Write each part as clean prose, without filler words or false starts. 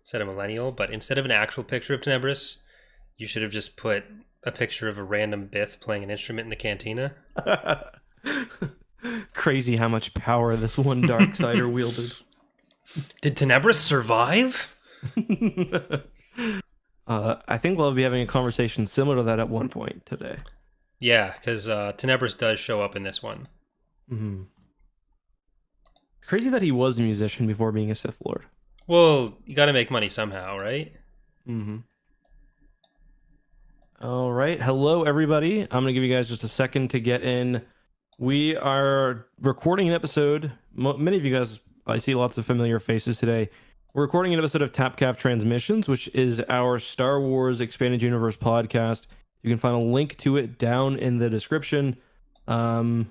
instead of millennial, but instead of an actual picture of Tenebris, you should have just put a picture of a random Bith playing an instrument in the cantina. Crazy how much power this one Darksider wielded. Did Tenebris survive? I think we'll be having a conversation similar to that at one point today. Yeah, because Tenebris does show up in this one. Mm-hmm. Crazy that he was a musician before being a Sith Lord. Well, you got to make money somehow, right? Mm-hmm. All right. Hello, everybody. I'm going to give you guys just a second to get in. We are recording an episode. Many of you guys, I see lots of familiar faces today. We're recording an episode of Tapcaf Transmissions, which is our Star Wars Expanded Universe podcast. You can find a link to it down in the description. Yeah.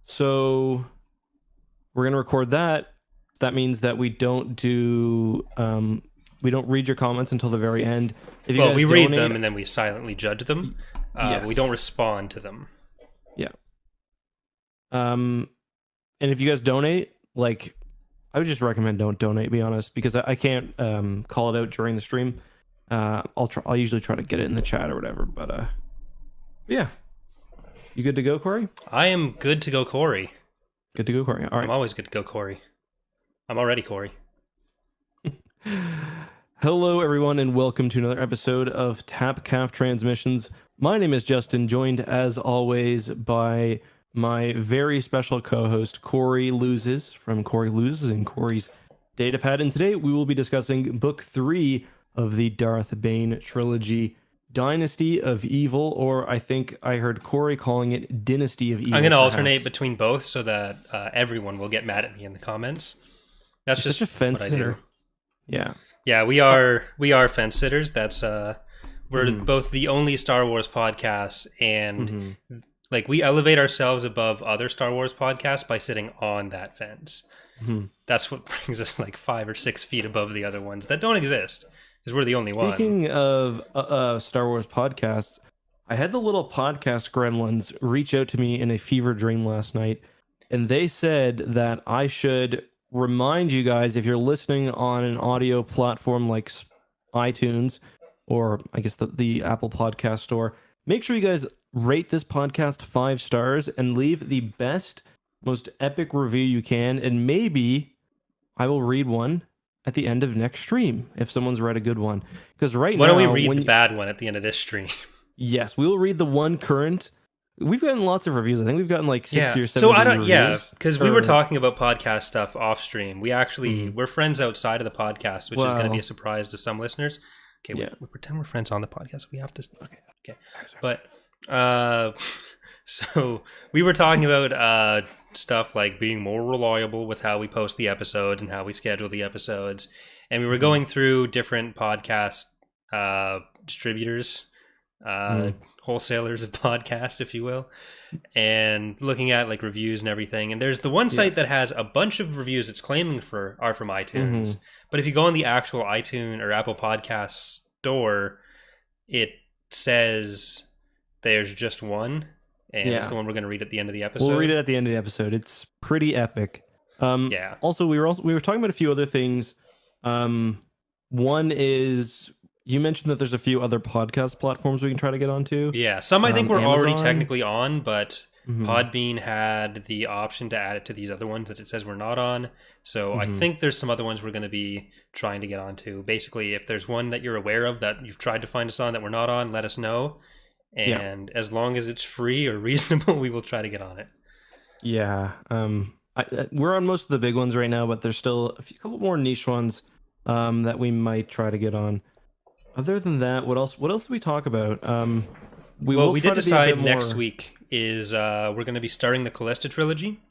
So we're going to record that. That means that we don't do... we don't read your comments until the very end. If you we read them and then we silently judge them. Yes. We don't respond to them. Yeah. And if you guys donate, like, I would just recommend don't donate, to be honest, because I can't call it out during the stream. I'll usually try to get it in the chat or whatever, but yeah. You good to go, Corey? I am good to go, Corey. Good to go, Corey. All right. I'm always good to go, Corey. I'm already Corey. Hello, everyone, and welcome to another episode of Tapcaf Transmissions. My name is Justin, joined as always by my very special co-host, Corey Loses, from Corey Loses and Corey's Datapad. And today we will be discussing Book 3 of the Darth Bane trilogy, Dynasty of Evil, or I think I heard Corey calling it Dynasty of Evil. I'm going to alternate between both so that everyone will get mad at me in the comments. That's just such a fence what I do. Yeah. Yeah, we are fence sitters. That's we're both the only Star Wars podcasts, and like we elevate ourselves above other Star Wars podcasts by sitting on that fence. That's what brings us like 5 or 6 feet above the other ones that don't exist, because we're the only one. Speaking of Star Wars podcasts, I had the little podcast gremlins reach out to me in a fever dream last night, and they said that I should remind you guys, if you're listening on an audio platform like iTunes, or I guess the Apple Podcast Store, make sure you guys rate this podcast 5 stars and leave the best, most epic review you can, and maybe I will read one at the end of next stream if someone's read a good one. Because why don't we read the bad one at the end of this stream? Yes, we will read the one current. We've gotten lots of reviews. I think we've gotten like 60 or 70 so I don't, reviews. Yeah, because we were talking about podcast stuff off stream. We actually, we're friends outside of the podcast, which is going to be a surprise to some listeners. Okay, we pretend we're friends on the podcast. We have to, okay. But, so we were talking about stuff like being more reliable with how we post the episodes and how we schedule the episodes. And we were going through different podcast distributors, wholesalers of podcasts, if you will, and looking at like reviews and everything. And there's the one site that has a bunch of reviews it's claiming are from iTunes. But if you go on the actual iTunes or Apple Podcast store, it says there's just one, and it's the one we're going to read at the end of the episode. We'll read it at the end of the episode. It's pretty epic. Also, we were talking about a few other things. One is, you mentioned that there's a few other podcast platforms we can try to get onto. Yeah, some I think we're Amazon. Already technically on, but Podbean had the option to add it to these other ones that it says we're not on. So I think there's some other ones we're going to be trying to get onto. Basically, if there's one that you're aware of that you've tried to find us on that we're not on, let us know. And as long as it's free or reasonable, we will try to get on it. Yeah. We're on most of the big ones right now, but there's still a couple more niche ones that we might try to get on. Other than that, what else do we talk about? We did decide next week is we're going to be starting the Callista trilogy.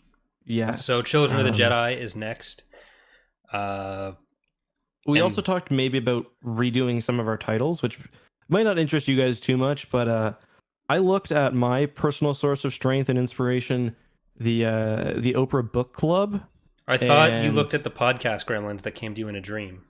Yeah. So Children of the Jedi is next. We also talked maybe about redoing some of our titles, which might not interest you guys too much, but I looked at my personal source of strength and inspiration, the Oprah Book Club. I thought you looked at the podcast gremlins that came to you in a dream.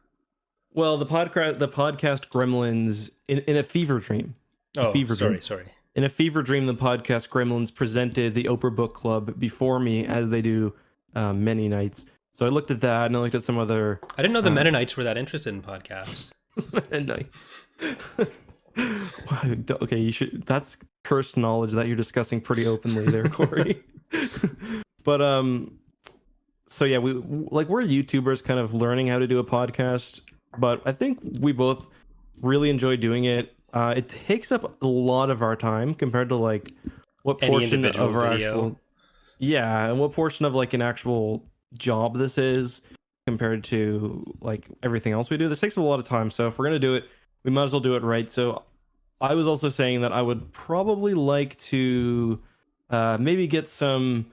Well, the podcast gremlins in a fever dream. Sorry. In a fever dream, the podcast gremlins presented the Oprah Book Club before me, as they do many nights. So I looked at that, and I looked at some other I didn't know the Mennonites were that interested in podcasts. Mennonites. Okay, you should. That's cursed knowledge that you're discussing pretty openly there, Corey. But so yeah, we're YouTubers, kind of learning how to do a podcast. But I think we both really enjoy doing it. It takes up a lot of our time compared to like what Any portion of individual our video. actual, yeah, and what portion of like an actual job this is compared to like everything else we do. This takes a lot of time. So if we're gonna do it, we might as well do it right. So I was also saying that I would probably like to maybe get some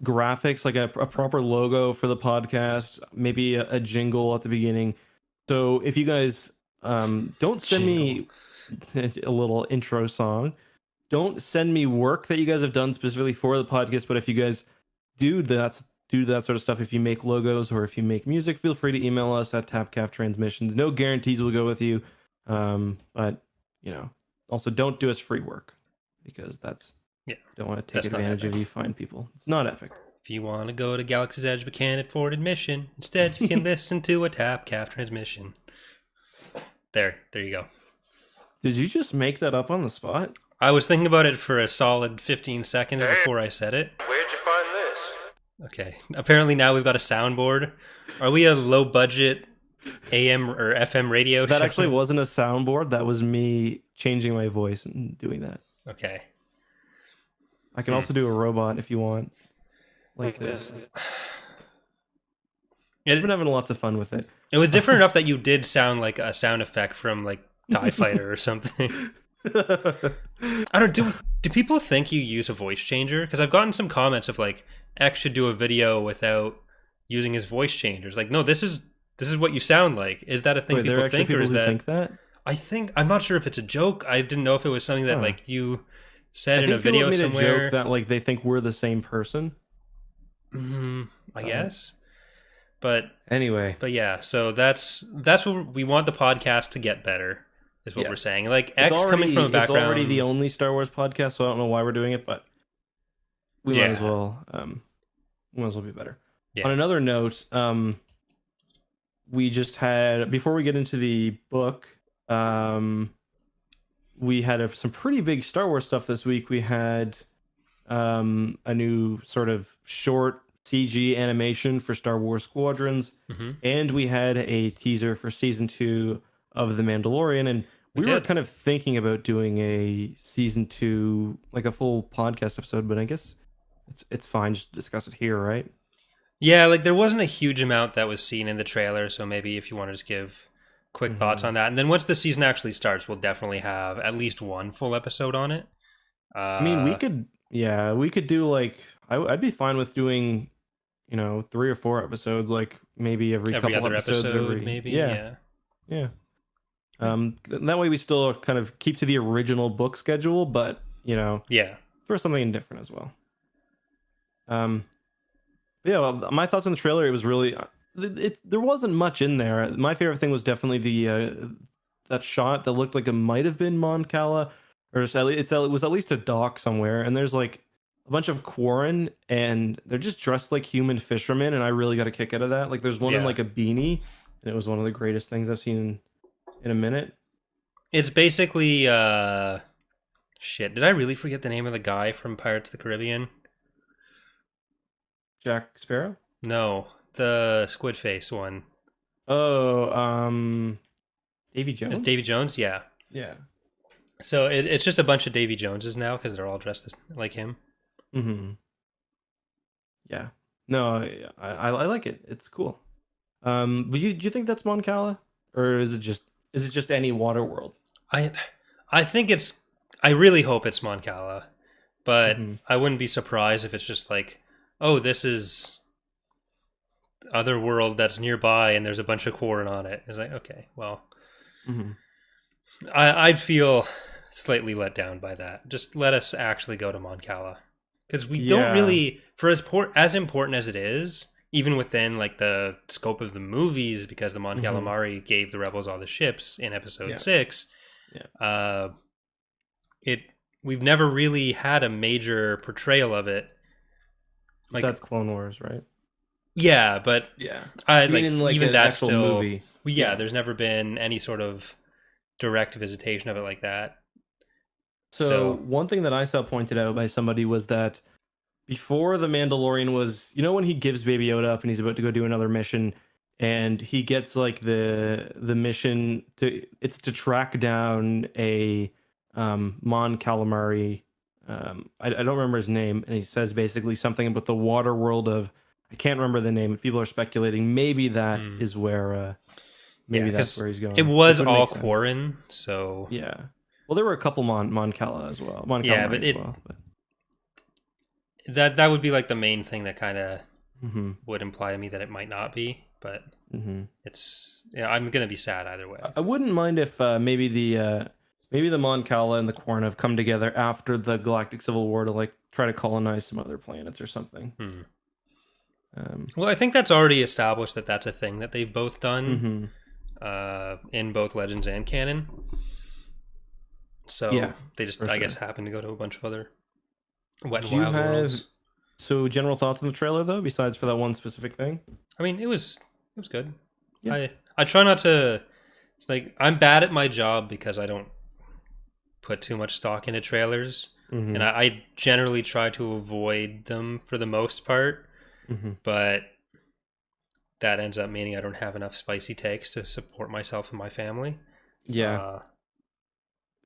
graphics, like a proper logo for the podcast, maybe a jingle at the beginning. So if you guys don't send me a little intro song, don't send me work that you guys have done specifically for the podcast, but if you guys do that sort of stuff, if you make logos or if you make music, feel free to email us at Tapcaf Transmissions. No guarantees will go with you, but you know, also don't do us free work, because don't want to take advantage of you fine people. It's not epic. If you want to go to Galaxy's Edge but can't afford admission, instead you can listen to a Tapcaf transmission. There you go. Did you just make that up on the spot? I was thinking about it for a solid 15 seconds before I said it. Where'd you find this? Okay. Apparently now we've got a soundboard. Are we a low budget AM or FM radio show? That actually wasn't a soundboard. That was me changing my voice and doing that. Okay. I can also do a robot if you want. Like this. I've been having lots of fun with it. It was different enough that you did sound like a sound effect from like TIE Fighter or something. I don't do people think you use a voice changer? Because I've gotten some comments of like X should do a video without using his voice changers. Like, no, this is what you sound like. Is that a thing people think, or is that? Think that? I'm not sure if it's a joke. I didn't know if it was something that like you said in a video made somewhere. A joke that like they think we're the same person. I guess. But anyway, yeah. So that's what we want the podcast to get better. Is what we're saying. Like X coming from a background. It's already the only Star Wars podcast, so I don't know why we're doing it, but we might as well. We might as well be better. Yeah. On another note, we just had, before we get into the book, we had some pretty big Star Wars stuff this week. We had a new sort of short CG animation for Star Wars Squadrons, and we had a teaser for season 2 of The Mandalorian, and we were kind of thinking about doing a season 2, like a full podcast episode, but I guess it's fine just to discuss it here, right? Yeah, like there wasn't a huge amount that was seen in the trailer, so maybe if you want to just give quick thoughts on that. And then once the season actually starts, we'll definitely have at least one full episode on it. I mean, we could do like, I'd be fine with doing, 3 or 4 episodes, like maybe every couple other episodes. Maybe. Yeah. That way we still kind of keep to the original book schedule, but for something different as well. My thoughts on the trailer, it was really there wasn't much in there. My favorite thing was definitely the that shot that looked like it might have been Mon Cala, or it was at least a dock somewhere, and there's like a bunch of Quarren, and they're just dressed like human fishermen, and I really got a kick out of that. Like there's one in like a beanie, and it was one of the greatest things I've seen in a minute. It's basically shit. Did I really forget the name of the guy from Pirates of the Caribbean? Jack Sparrow? No, the squid face one. Oh, Davy Jones? Davy Jones, yeah. Yeah. So it's just a bunch of Davy Joneses now because they're all dressed like him. Mm-hmm. Yeah. No, I like it. It's cool. But do you think that's Mon Cala? Or is it just any water world? I think I really hope it's Mon Cala, but I wouldn't be surprised if it's just like, oh, this is other world that's nearby and there's a bunch of Quarren on it. It's like, okay, well, I'd feel slightly let down by that. Just let us actually go to Mon Cala, because we don't really, for as important as it is, even within like the scope of the movies, because the Mon Calamari gave the rebels all the ships in episode 6. We've never really had a major portrayal of it. Like, that's Clone Wars, right? Yeah, but Yeah. I You mean like in like even an that's actual still movie? well, yeah. Yeah. There's never been any sort of direct visitation of it like that. So So one thing that I saw pointed out by somebody was that before the Mandalorian was, you know, when he gives Baby Yoda up and he's about to go do another mission, and he gets like the mission to it's to track down a Mon Calamari. I don't remember his name, and he says basically something about the water world of I can't remember the name, but people are speculating maybe that hmm. is where Yeah, maybe that's because where he's it going, was which would all make sense. Quarren, so Yeah. Well, there were a couple Mon Cala as well, Mon yeah, Calamari but as it well, but. that would be like the main thing that kind of Hmm. would imply to me that it might not be, but Hmm. it's yeah, I'm gonna be sad either I way. I wouldn't mind if maybe the Mon Cala and the Quarren have come together after the Galactic Civil War to like try to colonize some other planets or something. Hmm. Um, Well, I think that's already established that that's a thing that they've both done hmm. in both Legends and canon. So Yeah, they just, for I guess, sure. happen to go to a bunch of other wet and Do you wild have worlds. so general thoughts on the trailer though, besides for that one specific thing? I mean, it was good. Yeah. I try not to like I'm bad at my job because I don't put too much stock into trailers, and Hmm. I generally try to avoid them for the most part. Hmm. But that ends up meaning I don't have enough spicy takes to support myself and my family. Yeah. Uh,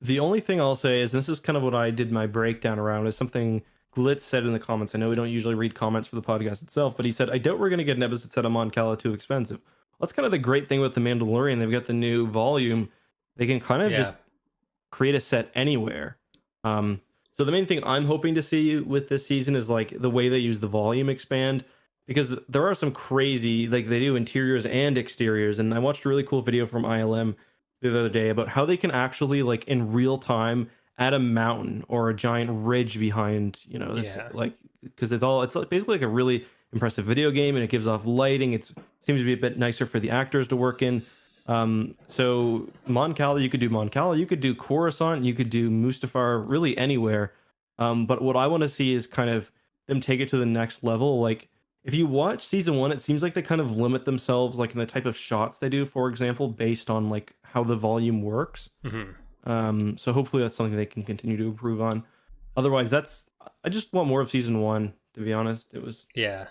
The only thing I'll say is, and this is kind of what I did my breakdown around, is something Glitz said in the comments. I know we don't usually read comments for the podcast itself, but he said, I doubt we're going to get an episode set of Mon Cala too expensive. Well, that's kind of the great thing with The Mandalorian. They've got the new volume. They can kind of yeah. just create a set anywhere. So the main thing I'm hoping to see with this season is like the way they use the volume expand, because there are some crazy, like they do interiors and exteriors. And I watched a really cool video from ILM the other day about how they can actually like in real time add a mountain or a giant ridge behind, you know, this Yeah. like because it's like basically like a really impressive video game, and it gives off lighting. It seems to be a bit nicer for the actors to work in. So Mon Cala, you could do Mon Cala, you could do Coruscant, you could do Mustafar, really anywhere. But what I want to see is kind of them take it to the next level. Like if you watch season one, it seems like they kind of limit themselves, like in the type of shots they do, for example, based on like how the volume works. Hmm. So hopefully that's something they can continue to improve on. Otherwise, I just want more of season one. To be honest, it was. Yeah.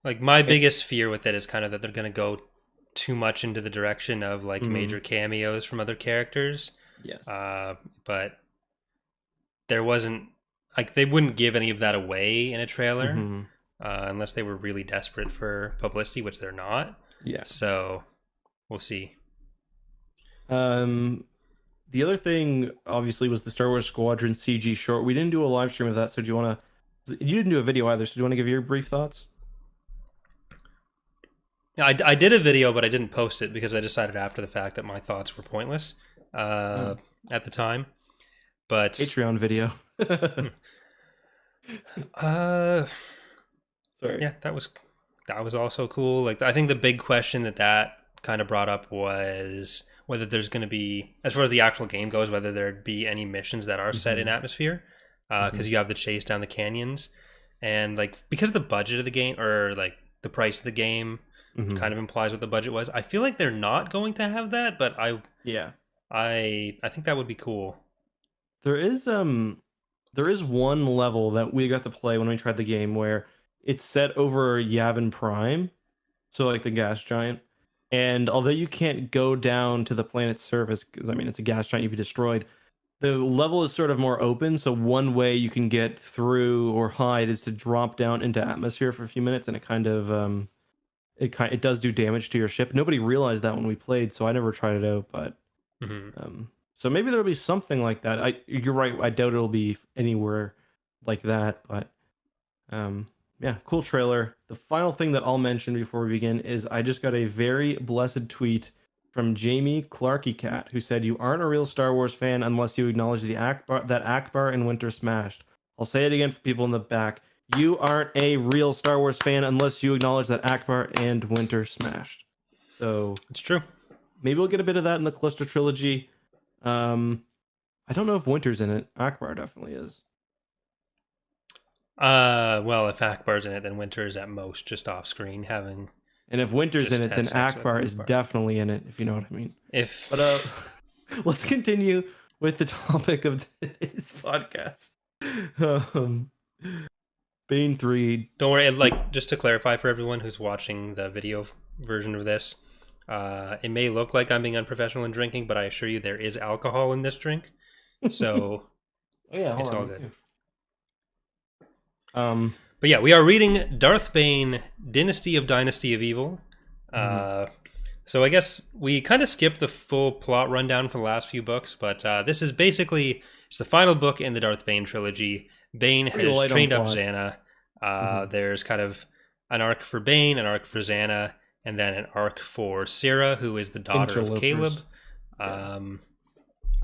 Like my It, biggest fear with it is kind of that they're going to go too much into the direction of like mhm. major cameos from other characters. Yes. Uh, but there wasn't like they wouldn't give any of that away in a trailer Hmm. unless they were really desperate for publicity, which they're not. Yeah. So we'll see. Um, the other thing, obviously, was the Star Wars Squadron CG short. We didn't do a live stream of that, so do you want to? You didn't do a video either, so do you want to give your brief thoughts? I did a video, but I didn't post it because I decided after the fact that my thoughts were pointless uh, Oh, at the time. But Patreon video. uh, Sorry. yeah, that was also cool. Like I think the big question that kind of brought up was whether there's going to be, as far as the actual game goes, whether there'd be any missions that are set in Hmm. atmosphere, Hmm. because you have the chase down the canyons, and like because the budget of the game or like the price of the game Hmm. kind of implies what the budget was. I feel like they're not going to have that, but Yeah. I think that would be cool. There is there is one level that we got to play when we tried the game where it's set over Yavin Prime, so like the gas giant. And although you can't go down to the planet's surface, because I mean it's a gas giant, you'd be destroyed. The level is sort of more open, so one way you can get through or hide is to drop down into atmosphere for a few minutes, and it does do damage to your ship. Nobody realized that when we played, so I never tried it out. But Hmm. so maybe there'll be something like that. You're right. I doubt it'll be anywhere like that. But yeah, cool trailer. The final thing that I'll mention before we begin is I just got a very blessed tweet from Jamie Clarky Cat, who said, "You aren't a real Star Wars fan unless you acknowledge the Akbar and Winter smashed." I'll say it again for people in the back. You aren't a real Star Wars fan unless you acknowledge that Akbar and Winter smashed. So It's true. maybe we'll get a bit of that in the Cluster trilogy. Um, I don't know if Winter's in it. Akbar definitely is. Well, if Akbar's in it, then Winter is at most just off screen having And if Winter's just in it, had then sex with Akbar is Akbar. definitely in it, if you know what I mean. If But let's continue with the topic of today's podcast. Um, Bane 3. don't worry, like just to clarify for everyone who's watching the video version of this, it may look like I'm being unprofessional in drinking, but I assure you there is alcohol in this drink, so Oh yeah, hold it's on. all Me good. too. But yeah, we are reading Darth Bane, Dynasty of Evil. So I guess we kind of skipped the full plot rundown for the last few books, but this is basically it's the final book in the Darth Bane trilogy. Bane Pretty has light on trained up plot. Xana. There's kind of an arc for Bane, an arc for Xana, and then an arc for Sarah, who is the daughter of Interlopers. Caleb.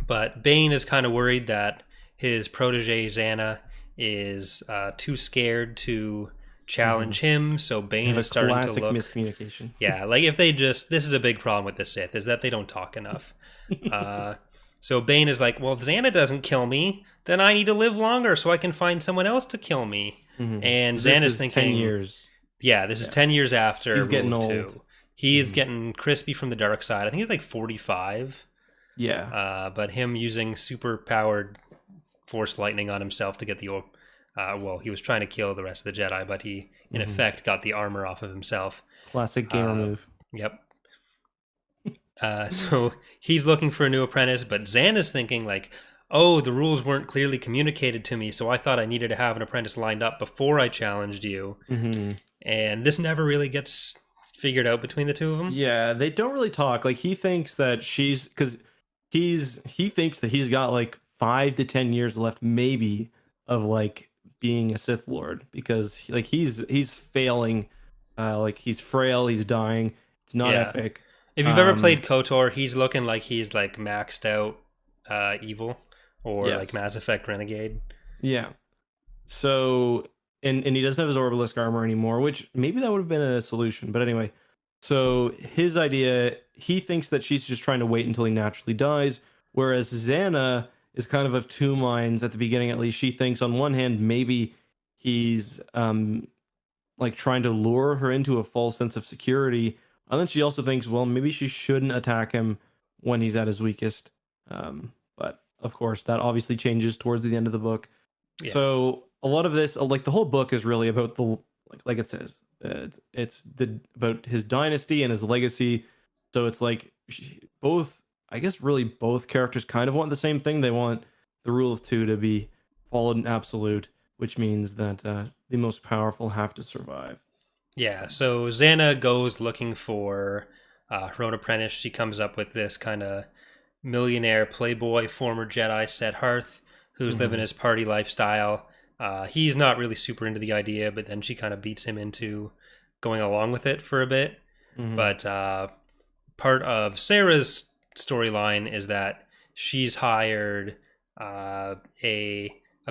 But Bane is kind of worried that his protege Xana is too scared to challenge him, so They Bane have a is starting to classic look. miscommunication. Yeah, like if they just this is a big problem with the Sith is that they don't talk enough. So Bane is like, well, if Xana doesn't kill me, then I need to live longer so I can find someone else to kill me. And This Xana's is thinking, 10 years. yeah, this is 10 years after He's getting Rule of old. 2. He is getting crispy from the dark side. I think he's like 45. Yeah. But him using super powered force lightning on himself to get the well, he was trying to kill the rest of the Jedi, but he in effect got the armor off of himself. Classic gamer move. Yep. So he's looking for a new apprentice, but Xan is thinking like, oh, the rules weren't clearly communicated to me, so I thought I needed to have an apprentice lined up before I challenged you. And this never really gets figured out between the two of them. Yeah, they don't really talk. Like he thinks that she's because he thinks that he's got like 5 to 10 years left, maybe, of like being a Sith Lord because like he's failing, like he's frail, he's dying. It's not Yeah. epic. If you've ever played KOTOR, he's looking like he's like maxed out evil or Yes. like Mass Effect Renegade. Yeah. So and he doesn't have his Orbalisk armor anymore, which maybe that would have been a solution. But anyway, so his idea, he thinks that she's just trying to wait until he naturally dies, whereas Xana is kind of two minds at the beginning. At least she thinks on one hand maybe he's like trying to lure her into a false sense of security, and then she also thinks, well, maybe she shouldn't attack him when he's at his weakest. But of course, that obviously changes towards the end of the book. Yeah. So a lot of this, like the whole book, is really about the like it says, it's about his dynasty and his legacy. So it's like both, I guess, really both characters kind of want the same thing. They want the rule of 2 to be followed in absolute, which means that the most powerful have to survive. Yeah, so Xana goes looking for her own apprentice. She comes up with this kind of millionaire playboy, former Jedi Set Hearth, who's living his party lifestyle. He's not really super into the idea, but then she kind of beats him into going along with it for a bit. But part of Sarah's storyline is that she's hired a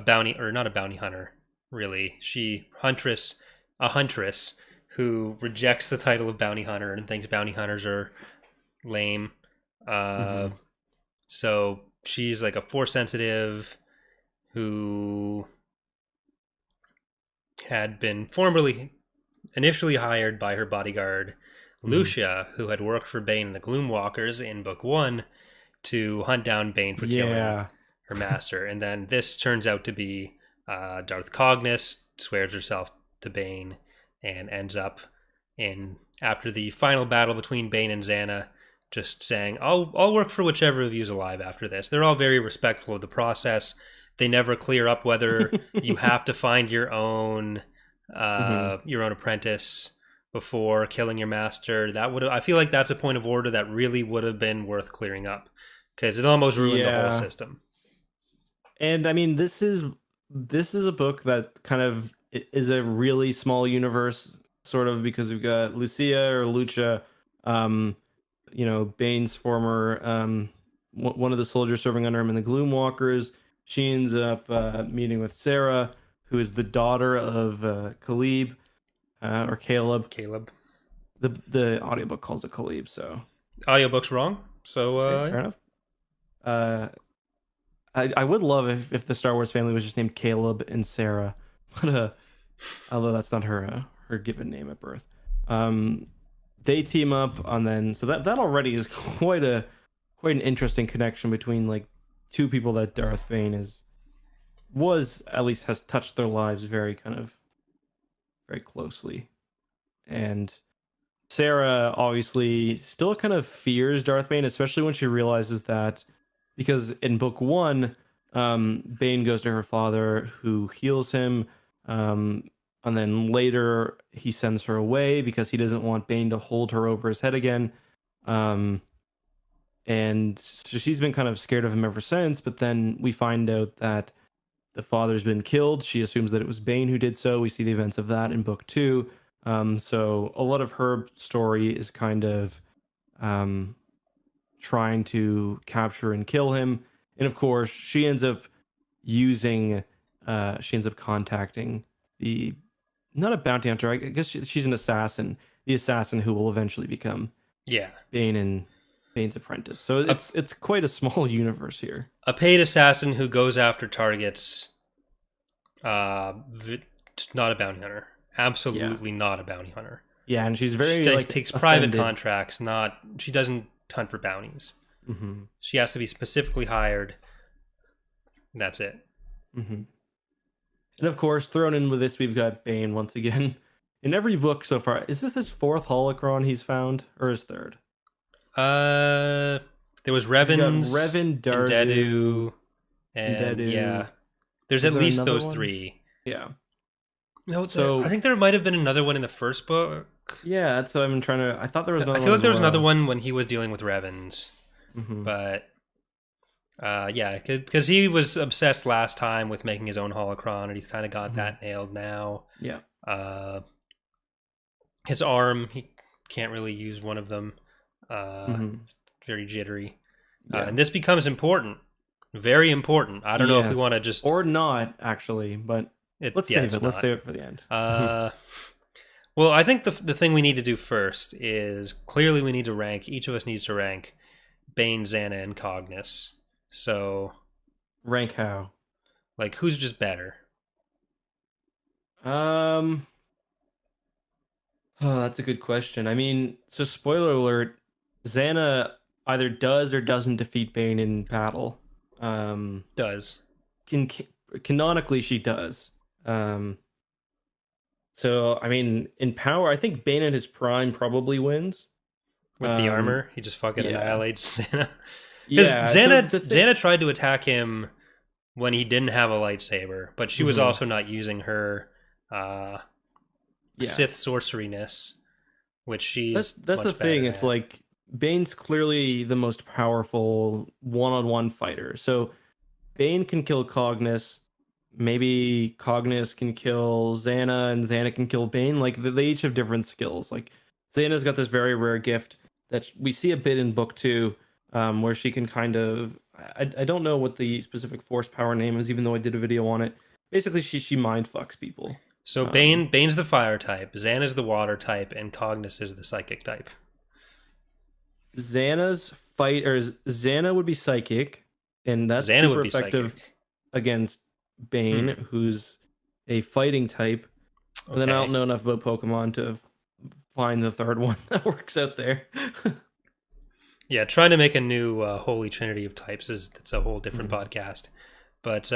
bounty, or not a bounty hunter, really. A huntress who rejects the title of bounty hunter and thinks bounty hunters are lame. So she's like a force sensitive who had been initially hired by her bodyguard, Lucia, who had worked for Bane and the Gloomwalkers in book 1 to hunt down Bane for killing her master. And then this turns out to be Darth Cognis, swears herself to Bane, and ends up after the final battle between Bane and Xana, just saying, I'll work for whichever of you is alive after this. They're all very respectful of the process. They never clear up whether you have to find your own apprentice before killing your master. I feel like that's a point of order that really would have been worth clearing up because it almost ruined the whole system. And I mean, this is a book that kind of is a really small universe, sort of, because we've got Lucia, Bane's former one of the soldiers serving under him in the Gloomwalkers. She ends up meeting with Sarah, who is the daughter of Caleb or Caleb. The audiobook calls it Caleb, so audiobook's wrong. So fair enough. I would love if the Star Wars family was just named Caleb and Sarah, but although that's not her given name at birth. They team up, and then so that already is quite an interesting connection between like two people that Darth Bane at least has touched their lives very very closely. And Sarah obviously still kind of fears Darth Bane, especially when she realizes that because in book one, Bane goes to her father who heals him. And then later he sends her away because he doesn't want Bane to hold her over his head again. And so she's been kind of scared of him ever since. But then we find out that the father's been killed. She assumes that it was Bane who did so. We see the events of that in book two. So a lot of her story is kind of trying to capture and kill him. And of course, she ends up contacting the, not a bounty hunter, I guess she's an assassin, the assassin who will eventually become Bane and Bane's apprentice. So it's quite a small universe here. A paid assassin who goes after targets, not a bounty hunter. Absolutely not a bounty hunter. Yeah, and she's very she takes private contracts. She doesn't hunt for bounties. Mm-hmm. She has to be specifically hired. That's it. Mm-hmm. And of course, thrown in with this, we've got Bane once again. In every book so far, is this his fourth holocron he's found, or his third? There was Revan's, Revan, Dedu, and yeah, there's at least those three. Yeah. No, so I think there might have been another one in the first book. Yeah, that's what I'm trying to. I thought there was another one. I feel like there was another one when he was dealing with Revan's, mm-hmm. but yeah, because he was obsessed last time with making his own holocron, and he's kind of got mm-hmm. that nailed now. Yeah. His arm, he can't really use one of them. Mm-hmm. Very jittery, and this becomes important, very important. I don't know if we want to just or not actually, but let's save it. Let's save it for the end. Well, I think the thing we need to do first is clearly we need to rank. Each of us needs to rank Bane, Xana, and Cognis. So, rank how? Like, who's just better? Oh, that's a good question. I mean, so spoiler alert: Xana either does or doesn't defeat Bane in battle. Does. Canonically, she does. So, I mean, in power, I think Bane at his prime probably wins. With the armor? He just fucking annihilates Xana. Yeah. Xana tried to attack him when he didn't have a lightsaber, but she was also not using her Sith sorceryness, which she's That's the thing. It's like Bane's clearly the most powerful one-on-one fighter. So Bane can kill Cognis. Maybe Cognis can kill Xana, and Xana can kill Bane. Like they each have different skills. Like Xana's got this very rare gift that we see a bit in book 2, where she can kind of I don't know what the specific force power name is, even though I did a video on it. Basically, she mind fucks people. So Bane's the fire type, Xana's the water type, and Cognis is the psychic type. Xana would be psychic, and that's Xana super would be effective psychic against Bane, who's a fighting type. Okay. And then I don't know enough about Pokemon to find the third one that works out there. Yeah, trying to make a new holy trinity of types that's a whole different podcast. But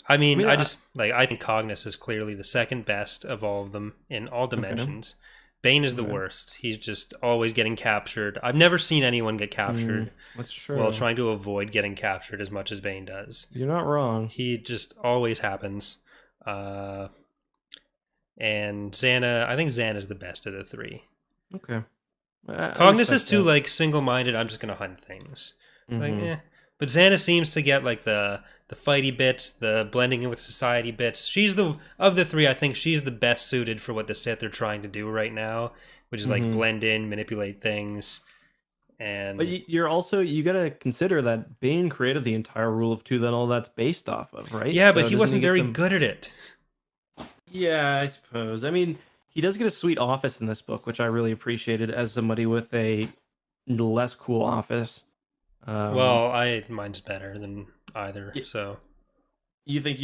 I mean, I think Cognis is clearly the second best of all of them in all dimensions. Okay. Bane is the worst. He's just always getting captured. I've never seen anyone get captured while trying to avoid getting captured as much as Bane does. You're not wrong. He just always happens. And Xana, I think Xana's the best of the three. Okay. Cognis is too like single-minded. I'm just gonna hunt things. But Xana seems to get like the fighty bits, the blending in with society bits. She's of the three, I think she's the best suited for what the Sith are trying to do right now, which is like blend in, manipulate things. But you gotta consider that Bane created the entire rule of two that all that's based off of, right? Yeah, but he wasn't very good at it. Yeah, I suppose. I mean, he does get a sweet office in this book, which I really appreciated as somebody with a less cool office. Well, mine's better than either. So you think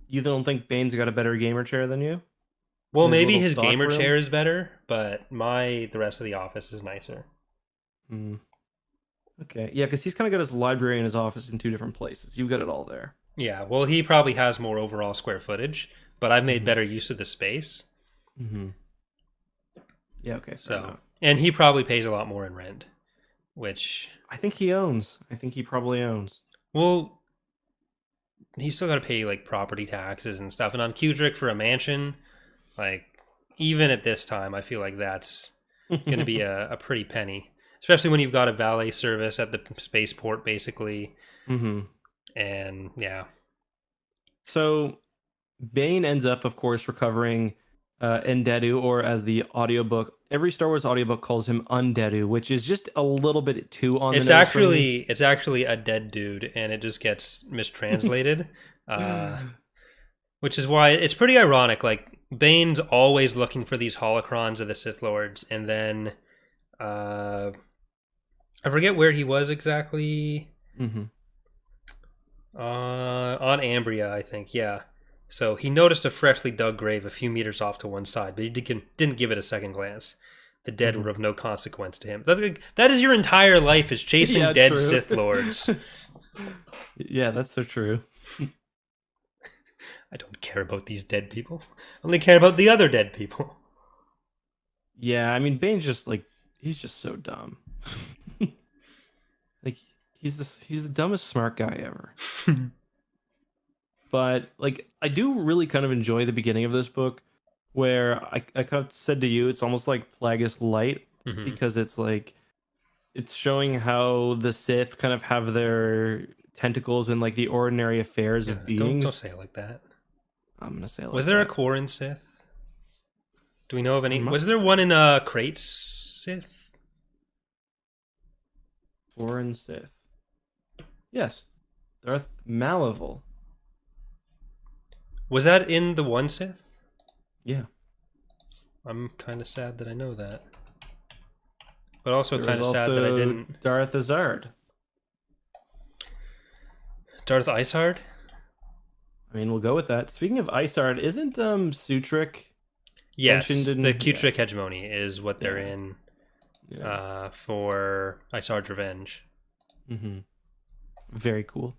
You don't think Bane's got a better gamer chair than you? Well, In his maybe little his stock gamer room? chair is better, but the rest of the office is nicer. Hmm. Okay. Yeah, because he's kind of got his library and his office in two different places. You've got it all there. Yeah, well, he probably has more overall square footage, but I've made Hmm. better use of the space. Hmm. Yeah, okay, fair So, enough. and he probably pays a lot more in rent, which, I think he owns. I think he probably owns. well, he's still got to pay like property taxes and stuff. And on Kudrick for a mansion, like even at this time, I feel like that's going to be a pretty penny, especially when you've got a valet service at the spaceport, basically. Hmm. And yeah, So Bane ends up, of course, recovering Endedu, or as the audiobook, every Star Wars audiobook calls him Undedu, which is just a little bit too on the nose for me. it's actually a dead dude, and it just gets mistranslated. uh, which is why it's pretty ironic. Like Bane's always looking for these holocrons of the Sith Lords, and then uh, I forget where he was exactly. Hmm. On Ambria, I think. Yeah. So he noticed a freshly dug grave a few meters off to one side, but he didn't give it a second glance. The dead were Hmm. of no consequence to him. That is your entire life, is chasing Yeah, dead true. Sith Lords. Yeah, that's so true. I don't care about these dead people. I only care about the other dead people. Yeah, I mean, Bane's just like, he's just so dumb. Like, he's the dumbest smart guy ever. But like, I do really kind of enjoy the beginning of this book, where I kind of said to you, it's almost like Plagueis Light, Hmm. because it's like it's showing how the Sith kind of have their tentacles in like the ordinary affairs Yeah, of don't beings. say it like that. I'm gonna say it Was like there a that. Quarren Sith? Do we know of There any? must Was there have one been in Crates Sith? foreign Sith. Yes, Darth Malival. Was that in the one Sith? Yeah, I'm kind of sad that I know that, but also there kind was of sad that I also didn't. Darth Azard. Darth Isard? I mean, we'll go with that. Speaking of Isard, isn't Sutric mentioned Yes, in? the Yeah, Kutrick hegemony is what they're yeah, in yeah. for Isard's Revenge. Hmm. Very cool.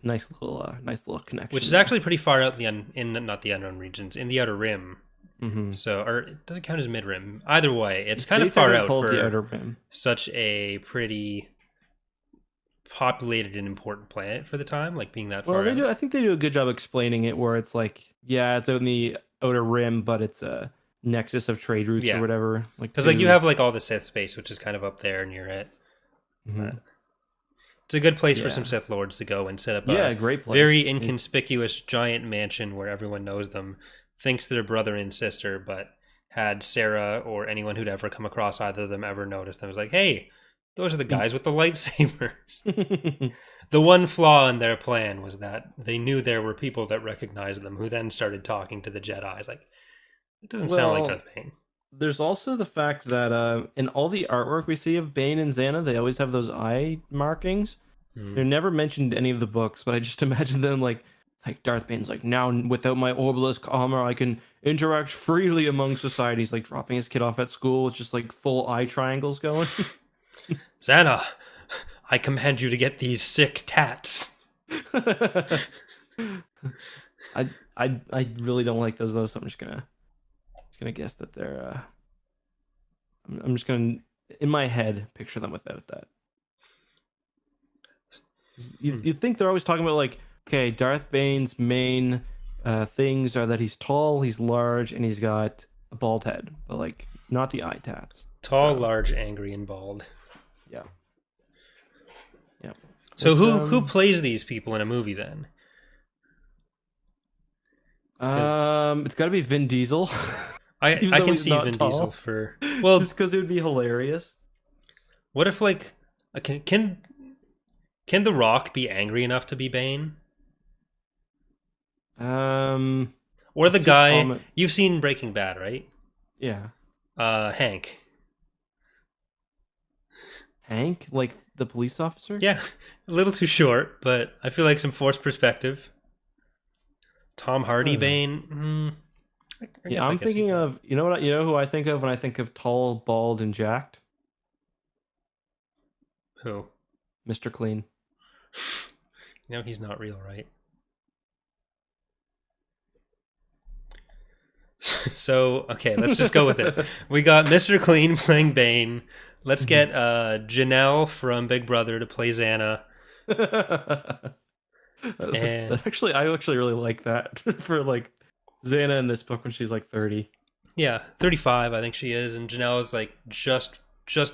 Nice little connection Which is there. actually pretty far out in not the unknown regions, in the Outer Rim. Mm-hmm. So, or it doesn't count as mid rim. Either way, it's kind They of far technically out call it the for Outer Rim. such a pretty populated and important planet for the time, like being that Well, far they out. do. I think they do a good job explaining it, where it's like, yeah, it's out in the Outer Rim, but it's a nexus of trade routes or Yeah, whatever. Like, because like you two. have like all the Sith space, which is kind of up there near it. Mhm. But it's a good place for Yeah, some Sith Lords to go and set up yeah, a great place. very inconspicuous giant mansion where everyone knows them, thinks they're brother and sister, but had Sarah or anyone who'd ever come across either of them ever noticed them. It was like, hey, those are the guys with the lightsabers. The one flaw in their plan was that they knew there were people that recognized them, who then started talking to the Jedi. Like, it doesn't sound like Well, Darth Bane. there's also the fact that in all the artwork we see of Bane and Xana, they always have those eye markings. Hmm. They're never mentioned in any of the books, but I just imagine them like Darth Bane's like, now without my obelisk armor, I can interact freely among society. He's like dropping his kid off at school with just like full eye triangles going. Xana, I command you to get these sick tats. I really don't like those though, so I'm just gonna guess that they're I'm just gonna in my head picture them without that. You think they're always talking about like, okay, Darth Bane's main things are that he's tall, he's large, and he's got a bald head, but like not the eye tats. Tall, large, angry, and bald. Yeah. Yeah. So But, who plays these people in a movie then? it's got to be Vin Diesel. I Even I though can he's see not Vin tall. Diesel for well. Just because it would be hilarious. What if like can The Rock be angry enough to be Bane? Or the It's too guy common. you've seen Breaking Bad, right? Yeah. Hank. Hank, like the police officer. Yeah, a little too short, but I feel like some forced perspective. Tom Hardy Bane. I Yeah, guess I I'm could see thinking that. of, you know what, you know who I think of when I think of tall, bald, and jacked? Who? Mr. Clean. He's not real, right? So, okay, let's just go with it. We got Mr. Clean playing Bane. Let's get Janelle from Big Brother to play Xana. And I actually really like that for like Xana in this book when she's like 30. yeah, 35 I think she is, and Janelle is like just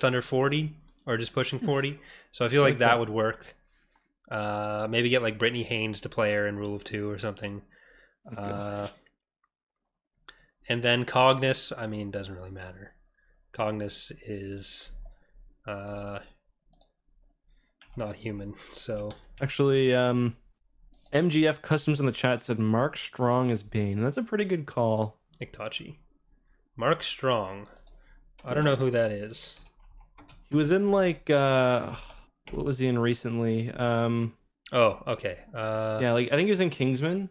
under 40 or just pushing 40. So I feel like that Okay. would work. Maybe get like Brittany Haynes to play her in Rule of Two or something. Oh, Uh, God. and then Cognis, I mean, doesn't really matter. Cognis is not human, so Actually, MGF Customs in the chat said Mark Strong is Bane, and that's a pretty good call. Ictachi. Mark Strong. I don't Yeah. know who that is. He was in like what was he in recently? Oh, okay. Yeah, like I think he was in Kingsman.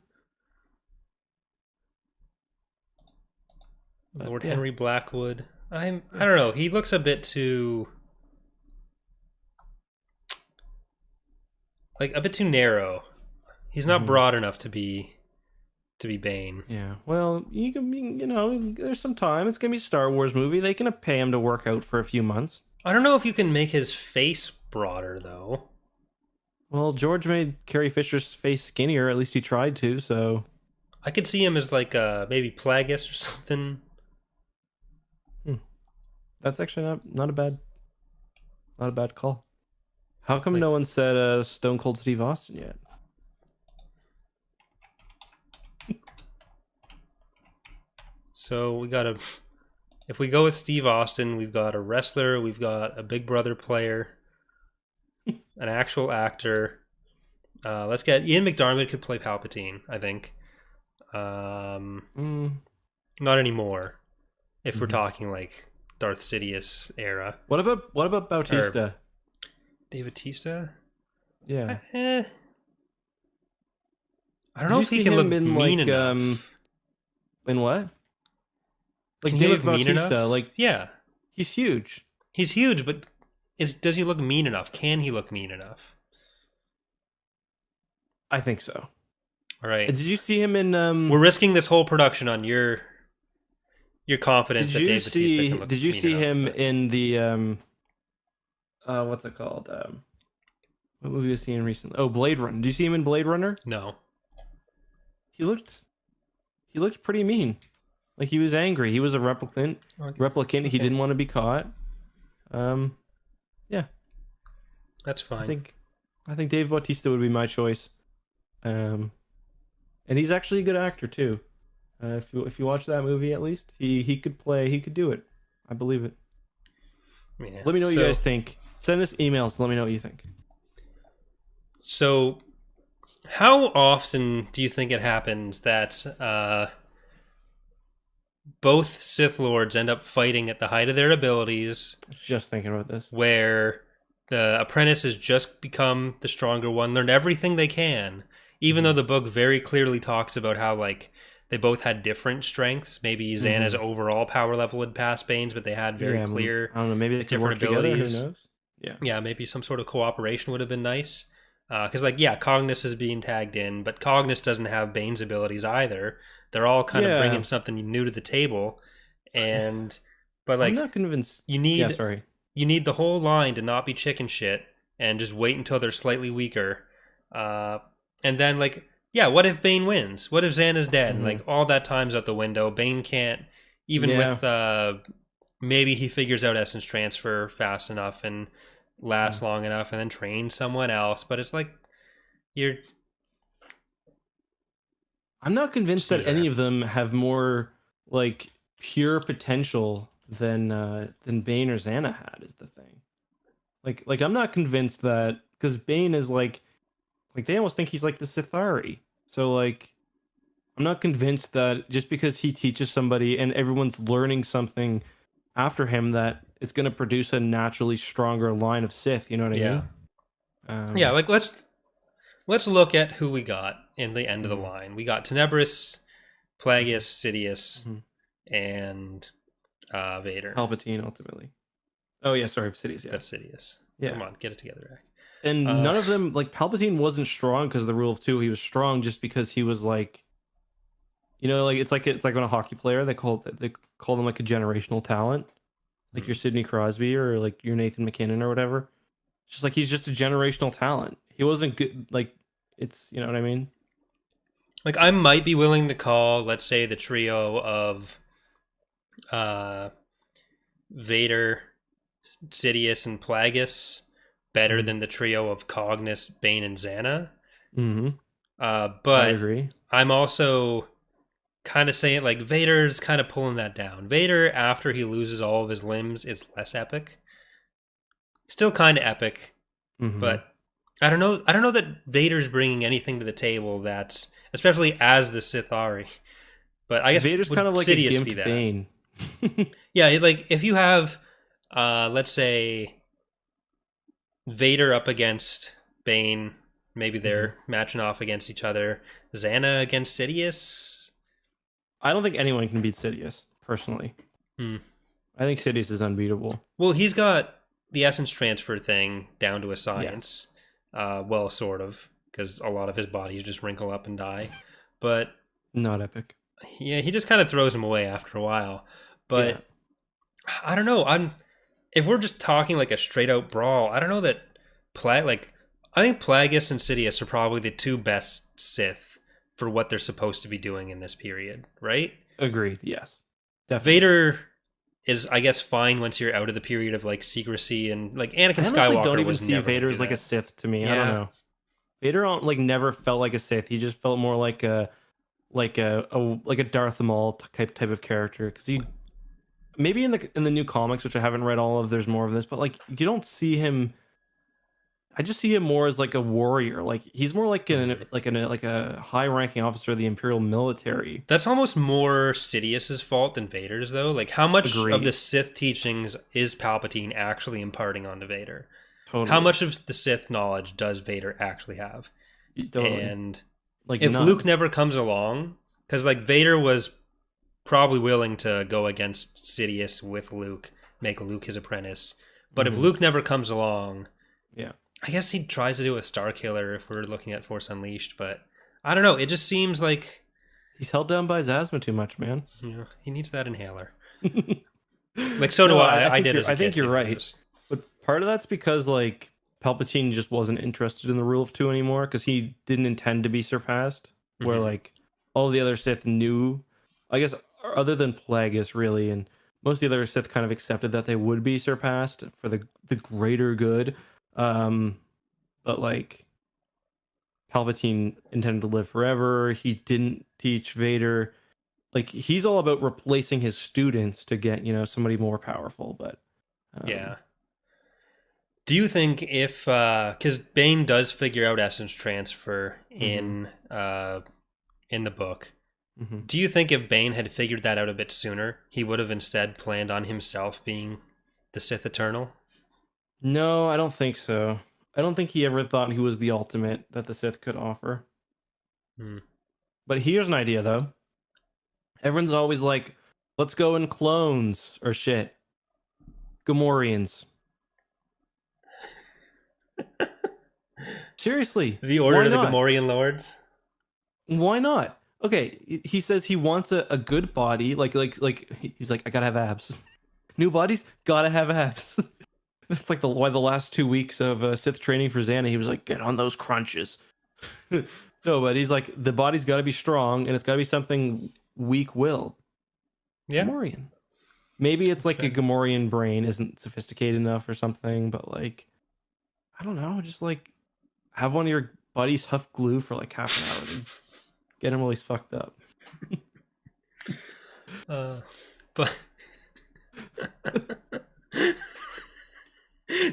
But, Lord yeah. Henry Blackwood. I don't know. He looks a bit too narrow. He's not broad enough to be Bane. Yeah. Well, you can, there's some time. It's gonna be a Star Wars movie. They can pay him to work out for a few months. I don't know if you can make his face broader though. Well, George made Carrie Fisher's face skinnier. At least he tried to. So I could see him as like maybe Plagueis or something. that's actually not a bad call. How come Like, no one said Stone Cold Steve Austin yet? so we got if we go with Steve Austin, we've got a wrestler, we've got a Big Brother player, an actual actor. Let's get Ian McDiarmid could play Palpatine, I think. Not anymore. If we're talking like Darth Sidious era. What about Bautista? Or David Bautista? Yeah. I don't know if he can look mean enough. In what? Like Can he Dave look mean Bautista, enough? like yeah, he's huge. he's huge, but does he look mean enough? Can he look mean enough? I think so. All right. Did you see him in We're risking this whole production on your confidence that Dave Bautista can look Did you mean see enough, him but- in the what's it called? What movie was he in recently? Oh, Blade Runner. Did you see him in Blade Runner? No. He looked pretty mean. Like he was angry. He was a replicant. Okay. He didn't want to be caught. Yeah. That's fine. I think Dave Bautista would be my choice. And he's actually a good actor too. If you watch that movie, at least he could do it. I believe it. Yeah. Let me know what you guys think. Send us emails. Let me know what you think. So, how often do you think it happens that both Sith Lords end up fighting at the height of their abilities, I was just thinking about this. where the apprentice has just become the stronger one, learned everything they can, even though the book very clearly talks about how like they both had different strengths. Maybe Xana's overall power level had passed Bane's, but they had very clear I don't know. Maybe they could work different abilities. together. Who knows? Yeah, maybe some sort of cooperation would have been nice. Because, Cognis is being tagged in, but Cognis doesn't have Bane's abilities either. They're all kind of bringing something new to the table, but like I'm not convinced. you need sorry. you need the whole line to not be chicken shit and just wait until they're slightly weaker, and then what if Bane wins? What if Xana's dead? And like all that time's out the window. Bane can't even with maybe he figures out essence transfer fast enough and last long enough and then train someone else, but it's like I'm not convinced that any of them have more like pure potential than Bane or Xana had is the thing. Like I'm not convinced that because Bane is like they almost think he's like the Sithari. So like I'm not convinced that just because he teaches somebody and everyone's learning something after him that it's going to produce a naturally stronger line of Sith, you know what I mean? Yeah, like let's let's look at who we got in the end of the line. We got Tenebris, Plagueis, Sidious, and Vader. Palpatine, ultimately. Oh, yeah, sorry, Sidious, yeah. That's Sidious. Yeah. Come on, get it together, Rick. And none of them, like, Palpatine wasn't strong because of the rule of two. He was strong just because he was, like, you know, like, it's like when a hockey player, they call them, like, a generational talent. Like your Sidney Crosby or, like, your Nathan McKinnon or whatever. It's just, like, he's just a generational talent. He wasn't good, like, it's, you know what I mean? Like, I might be willing to call, let's say, the trio of Vader, Sidious, and Plagueis better than the trio of Cognis, Bane, and Xana. But I agree. I'm also kind of saying, like, Vader's kind of pulling that down. Vader, after he loses all of his limbs, is less epic. Still kind of epic, but I don't know. I don't know that Vader's bringing anything to the table that's, especially as the Sith Ari. But I guess Vader's kind of like Sidious a gimped Bane. Yeah, like if you have, let's say, Vader up against Bane, maybe they're matching off against each other. Xana against Sidious. I don't think anyone can beat Sidious, personally. I think Sidious is unbeatable. Well, he's got the essence transfer thing down to a science. Well, sort of, because a lot of his bodies just wrinkle up and die. But not epic. Yeah, he just kind of throws him away after a while. But I don't know. If we're just talking like a straight out brawl, I don't know that I think Plagueis and Sidious are probably the two best Sith for what they're supposed to be doing in this period, right? Agreed. Yes, definitely. Vader is, I guess, fine once you're out of the period of like secrecy and like Anakin Skywalker. Don't even was see never Vader as like a Sith to me. Yeah. I don't know. Vader like never felt like a Sith. He just felt more like a Darth Maul type of character, because he maybe in the new comics, which I haven't read all of, there's more of this, but like you don't see him. I just see him more as like a warrior. Like he's more like a high ranking officer of the Imperial military. That's almost more Sidious's fault than Vader's, though. Like, how much Agreed. of the Sith teachings is Palpatine actually imparting onto Vader? Totally. How much of the Sith knowledge does Vader actually have? Totally. And like if none. Luke never comes along, because like Vader was probably willing to go against Sidious with Luke, make Luke his apprentice. But if Luke never comes along, I guess he tries to do a Starkiller if we're looking at Force Unleashed. But I don't know. It just seems like he's held down by his asthma too much, man. Yeah, he needs that inhaler. Like, so do I. I did as a kid. I think you're right. But part of that's because like Palpatine just wasn't interested in the rule of two anymore, because he didn't intend to be surpassed. Where like all the other Sith knew, I guess, other than Plagueis really, and most of the other Sith kind of accepted that they would be surpassed for the greater good. But like Palpatine intended to live forever. He didn't teach Vader. Like he's all about replacing his students to get, somebody more powerful. But yeah. Do you think if because Bane does figure out essence transfer in the book, do you think if Bane had figured that out a bit sooner, he would have instead planned on himself being the Sith Eternal? No, I don't think so. I don't think he ever thought he was the ultimate that the Sith could offer. But here's an idea, though. Everyone's always like, let's go in clones or shit. Gamorreans. Seriously. The Order of the Gamorrean Lords? Why not? Okay, he says he wants a good body. Like he's like, I gotta have abs. New bodies, gotta have abs. That's like why the last 2 weeks of Sith training for Xana, he was like, get on those crunches. No, but he's like, the body's got to be strong, and it's got to be something weak-willed. Yeah. Gamorrean. Maybe it's like a Gamorrean brain isn't sophisticated enough or something, but like, I don't know, just like have one of your buddies huff glue for like half an hour and get him while he's fucked up. But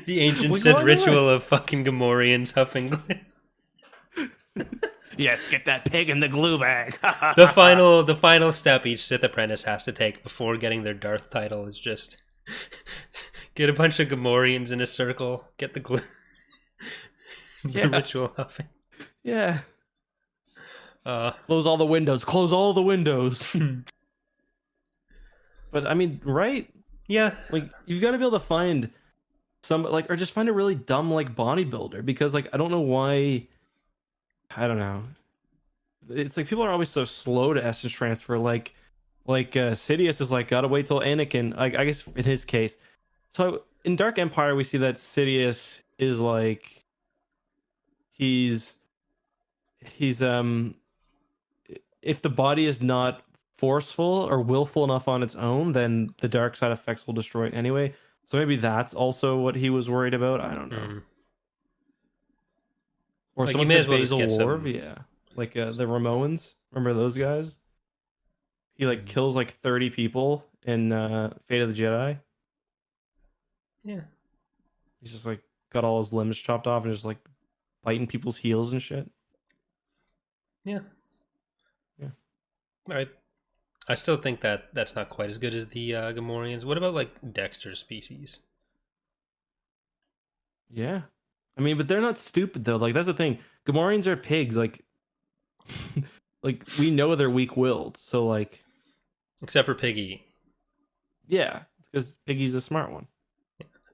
the ancient Sith ritual of fucking Gamorreans huffing glue. Yes, get that pig in the glue bag. The final step each Sith apprentice has to take before getting their Darth title is just get a bunch of Gamorreans in a circle, get the glue, the ritual huffing. Yeah. Uh, Close all the windows. Close all the windows. But I mean, right? yeah. Like you've got to be able to find some like, or just find a really dumb like bodybuilder, because like I don't know why. I don't know. It's like people are always so slow to essence transfer. Sidious is like gotta wait till Anakin. Like I guess in his case. So in Dark Empire we see that Sidious is like he's if the body is not forceful or willful enough on its own, then the dark side effects will destroy it anyway. So maybe that's also what he was worried about. I don't know. Or Like, you someone may said as well just Basil get Warv, some. yeah. Like the Ramones. Remember those guys? He like kills like 30 people in Fate of the Jedi. Yeah. He's just like got all his limbs chopped off and just like biting people's heels and shit. Yeah. Yeah. I still think that that's not quite as good as the Gamorreans. What about like Dexter's species? Yeah. I mean, but they're not stupid though. Like that's the thing. Gamorreans are pigs. Like, like we know they're weak-willed. So like, Except for Piggy. yeah, because Piggy's a smart one.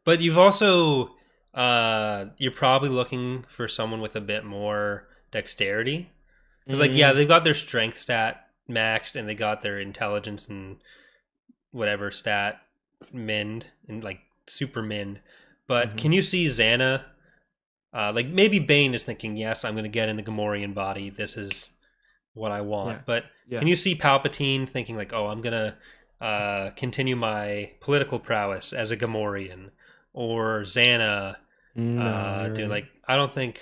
But you've also you're probably looking for someone with a bit more dexterity. Because like, yeah, they've got their strength stat maxed and they got their intelligence and whatever stat mind and like super mind. But can you see Xana? Like maybe Bane is thinking, yes, I'm going to get in the Gamorrean body. This is what I want. Yeah. But Yeah. can you see Palpatine thinking like, oh, I'm going to continue my political prowess as a Gamorrean? Or Xana doing like, I don't think...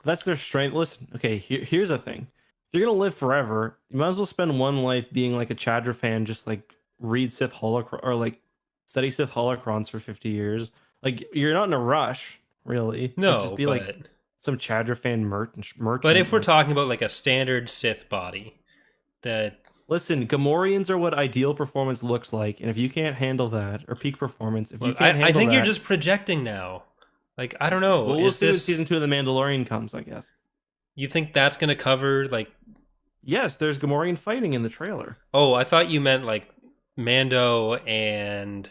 That's their strength. Listen, okay, here's the thing. If you're going to live forever, you might as well spend one life being like a Chadra fan, just like read Sith holocron or like study Sith holocrons for 50 years. Like you're not in a rush, really. No, like, just be but... like some Chadra fan merchant. But if we're talking about like a standard Sith body, that... Listen, Gamorreans are what ideal performance looks like, and if you can't handle that, or peak performance, if you Look, can't handle I think that, you're just projecting now. Like, I don't know. well, we'll see when season 2 of The Mandalorian comes, I guess. You think that's going to cover, like... Yes, there's Gamorrean fighting in the trailer. Oh, I thought you meant, like, Mando and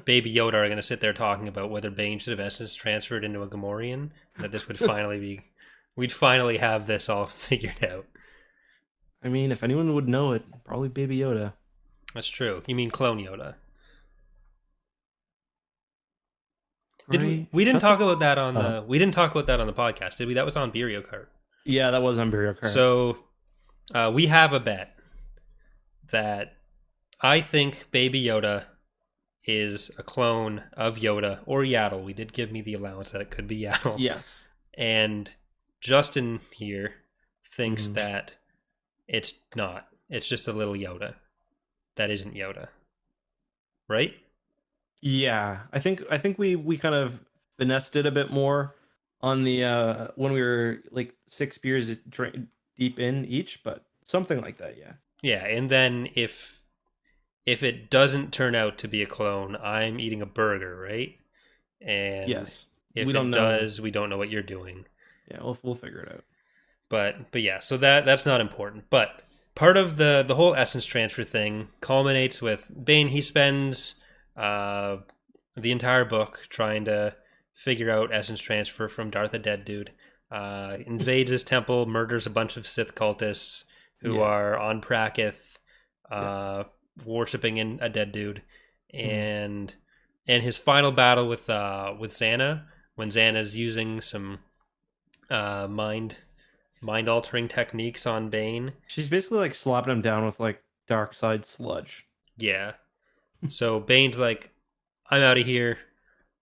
Baby Yoda are going to sit there talking about whether Bane should have essence transferred into a Gamorrean, and that this would finally be... We'd finally have this all figured out. I mean, if anyone would know it, probably Baby Yoda. That's true. You mean Clone Yoda. We didn't talk about that on the... We didn't talk about that on the podcast, did we? That was on Beerio Kart. Yeah, that was on Beerio Kart. So, we have a bet that I think Baby Yoda is a clone of Yoda or Yaddle. We did give me the allowance that it could be Yaddle. Yes. And Justin here thinks that it's not. It's just a little Yoda that isn't Yoda. Right? Yeah. I think we kind of finessed it a bit more on the when we were like 6 beers deep in each, but something like that, yeah. Yeah, and then if it doesn't turn out to be a clone, I'm eating a burger, right? And yes. If it does, we don't know what you're doing. Yeah, we'll figure it out. But yeah, so that's not important. But part of the whole essence transfer thing culminates with Bane. He spends the entire book trying to figure out essence transfer from Darth the Dead Dude. Invades his temple, murders a bunch of Sith cultists who are on Prakith, worshipping in a dead dude, and his final battle with Xana, when Xana's using some mind altering techniques on Bane. She's basically like slapping him down with like dark side sludge. Yeah. So Bane's like, I'm out of here,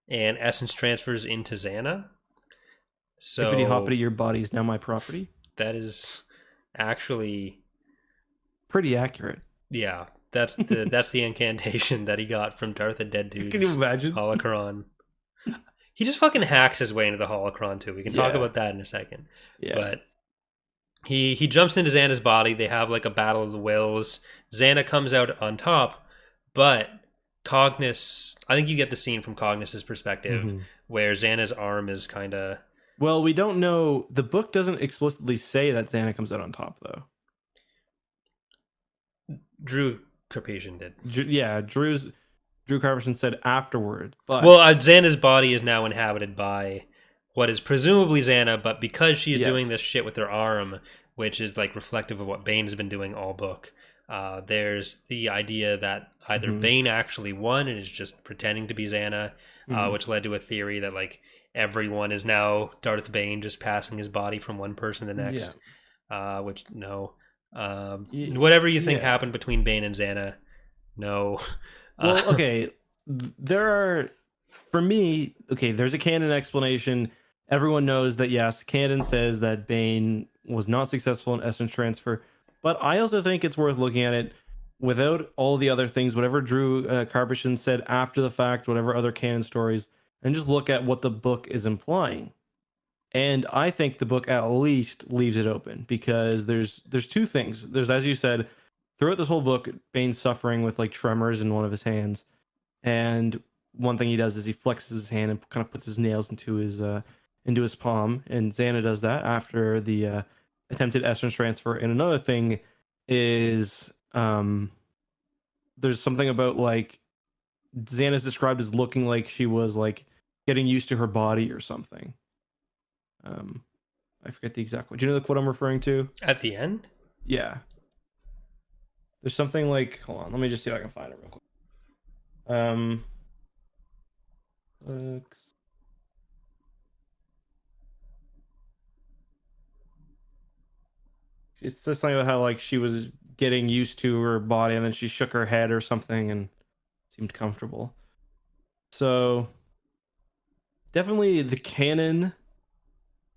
and essence transfers into Xana. So Hippity hoppity, your body is now my property. That is actually pretty accurate. Yeah, that's the incantation that he got from Darth the Dead Dude's Can you imagine? holocron. He just fucking hacks his way into the holocron too. We can talk about that in a second. Yeah. But he jumps into Xana's body. They have like a battle of the wills. Xana comes out on top, but Cognis, I think you get the scene from Cognis's perspective where Xana's arm is kind of Well, we don't know. The book doesn't explicitly say that Xana comes out on top, though. Drew Carpathian did. Yeah, Drew Carpathian said afterward, but Well, Xana's body is now inhabited by what is presumably Xana, but because she is doing this shit with her arm, which is like reflective of what Bane has been doing all book, there's the idea that either Bane actually won and is just pretending to be Xana, which led to a theory that like everyone is now Darth Bane, just passing his body from one person to the next. Which no, whatever you think happened between Bane and Xana, no. Well, okay, there are, for me, okay, there's a canon explanation. Everyone knows that, yes, canon says that Bane was not successful in essence transfer, but I also think it's worth looking at it without all the other things, whatever Drew Carpathian said after the fact, whatever other canon stories, and just look at what the book is implying. And I think the book at least leaves it open, because there's two things. There's, as you said, throughout this whole book, Bane's suffering with like tremors in one of his hands, and one thing he does is he flexes his hand and kind of puts his nails into his palm, and Xana does that after the attempted essence transfer. And another thing is there's something about like Xana's described as looking like she was like getting used to her body or something. I forget the exact one. Do you know the quote I'm referring to? At the end? Yeah. There's something like, hold on, let me just see if I can find it real quick. It says something about how like she was getting used to her body, and then she shook her head or something and seemed comfortable. So definitely the canon,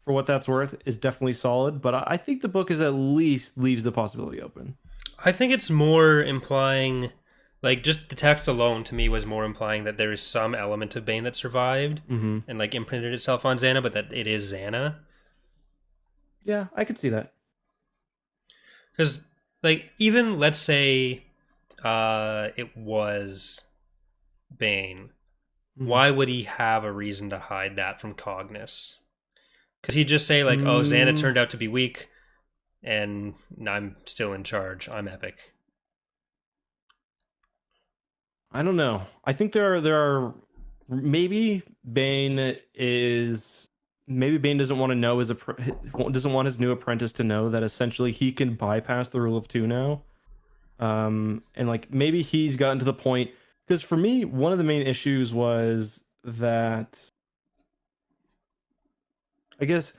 for what that's worth, is definitely solid, but I think the book is at least leaves the possibility open. I think it's more implying, like, just the text alone to me was more implying that there is some element of Bane that survived and like imprinted itself on Xana, but that it is Xana. Yeah, I could see that. Because, like, even let's say it was Bane, why would he have a reason to hide that from Cognis? Because he'd just say, like, oh, Xana turned out to be weak, and I'm still in charge. I'm epic. I don't know. I think there are maybe Bane doesn't want to know doesn't want his new apprentice to know that essentially he can bypass the rule of two now. And like maybe he's gotten to the point, because for me one of the main issues was that, I guess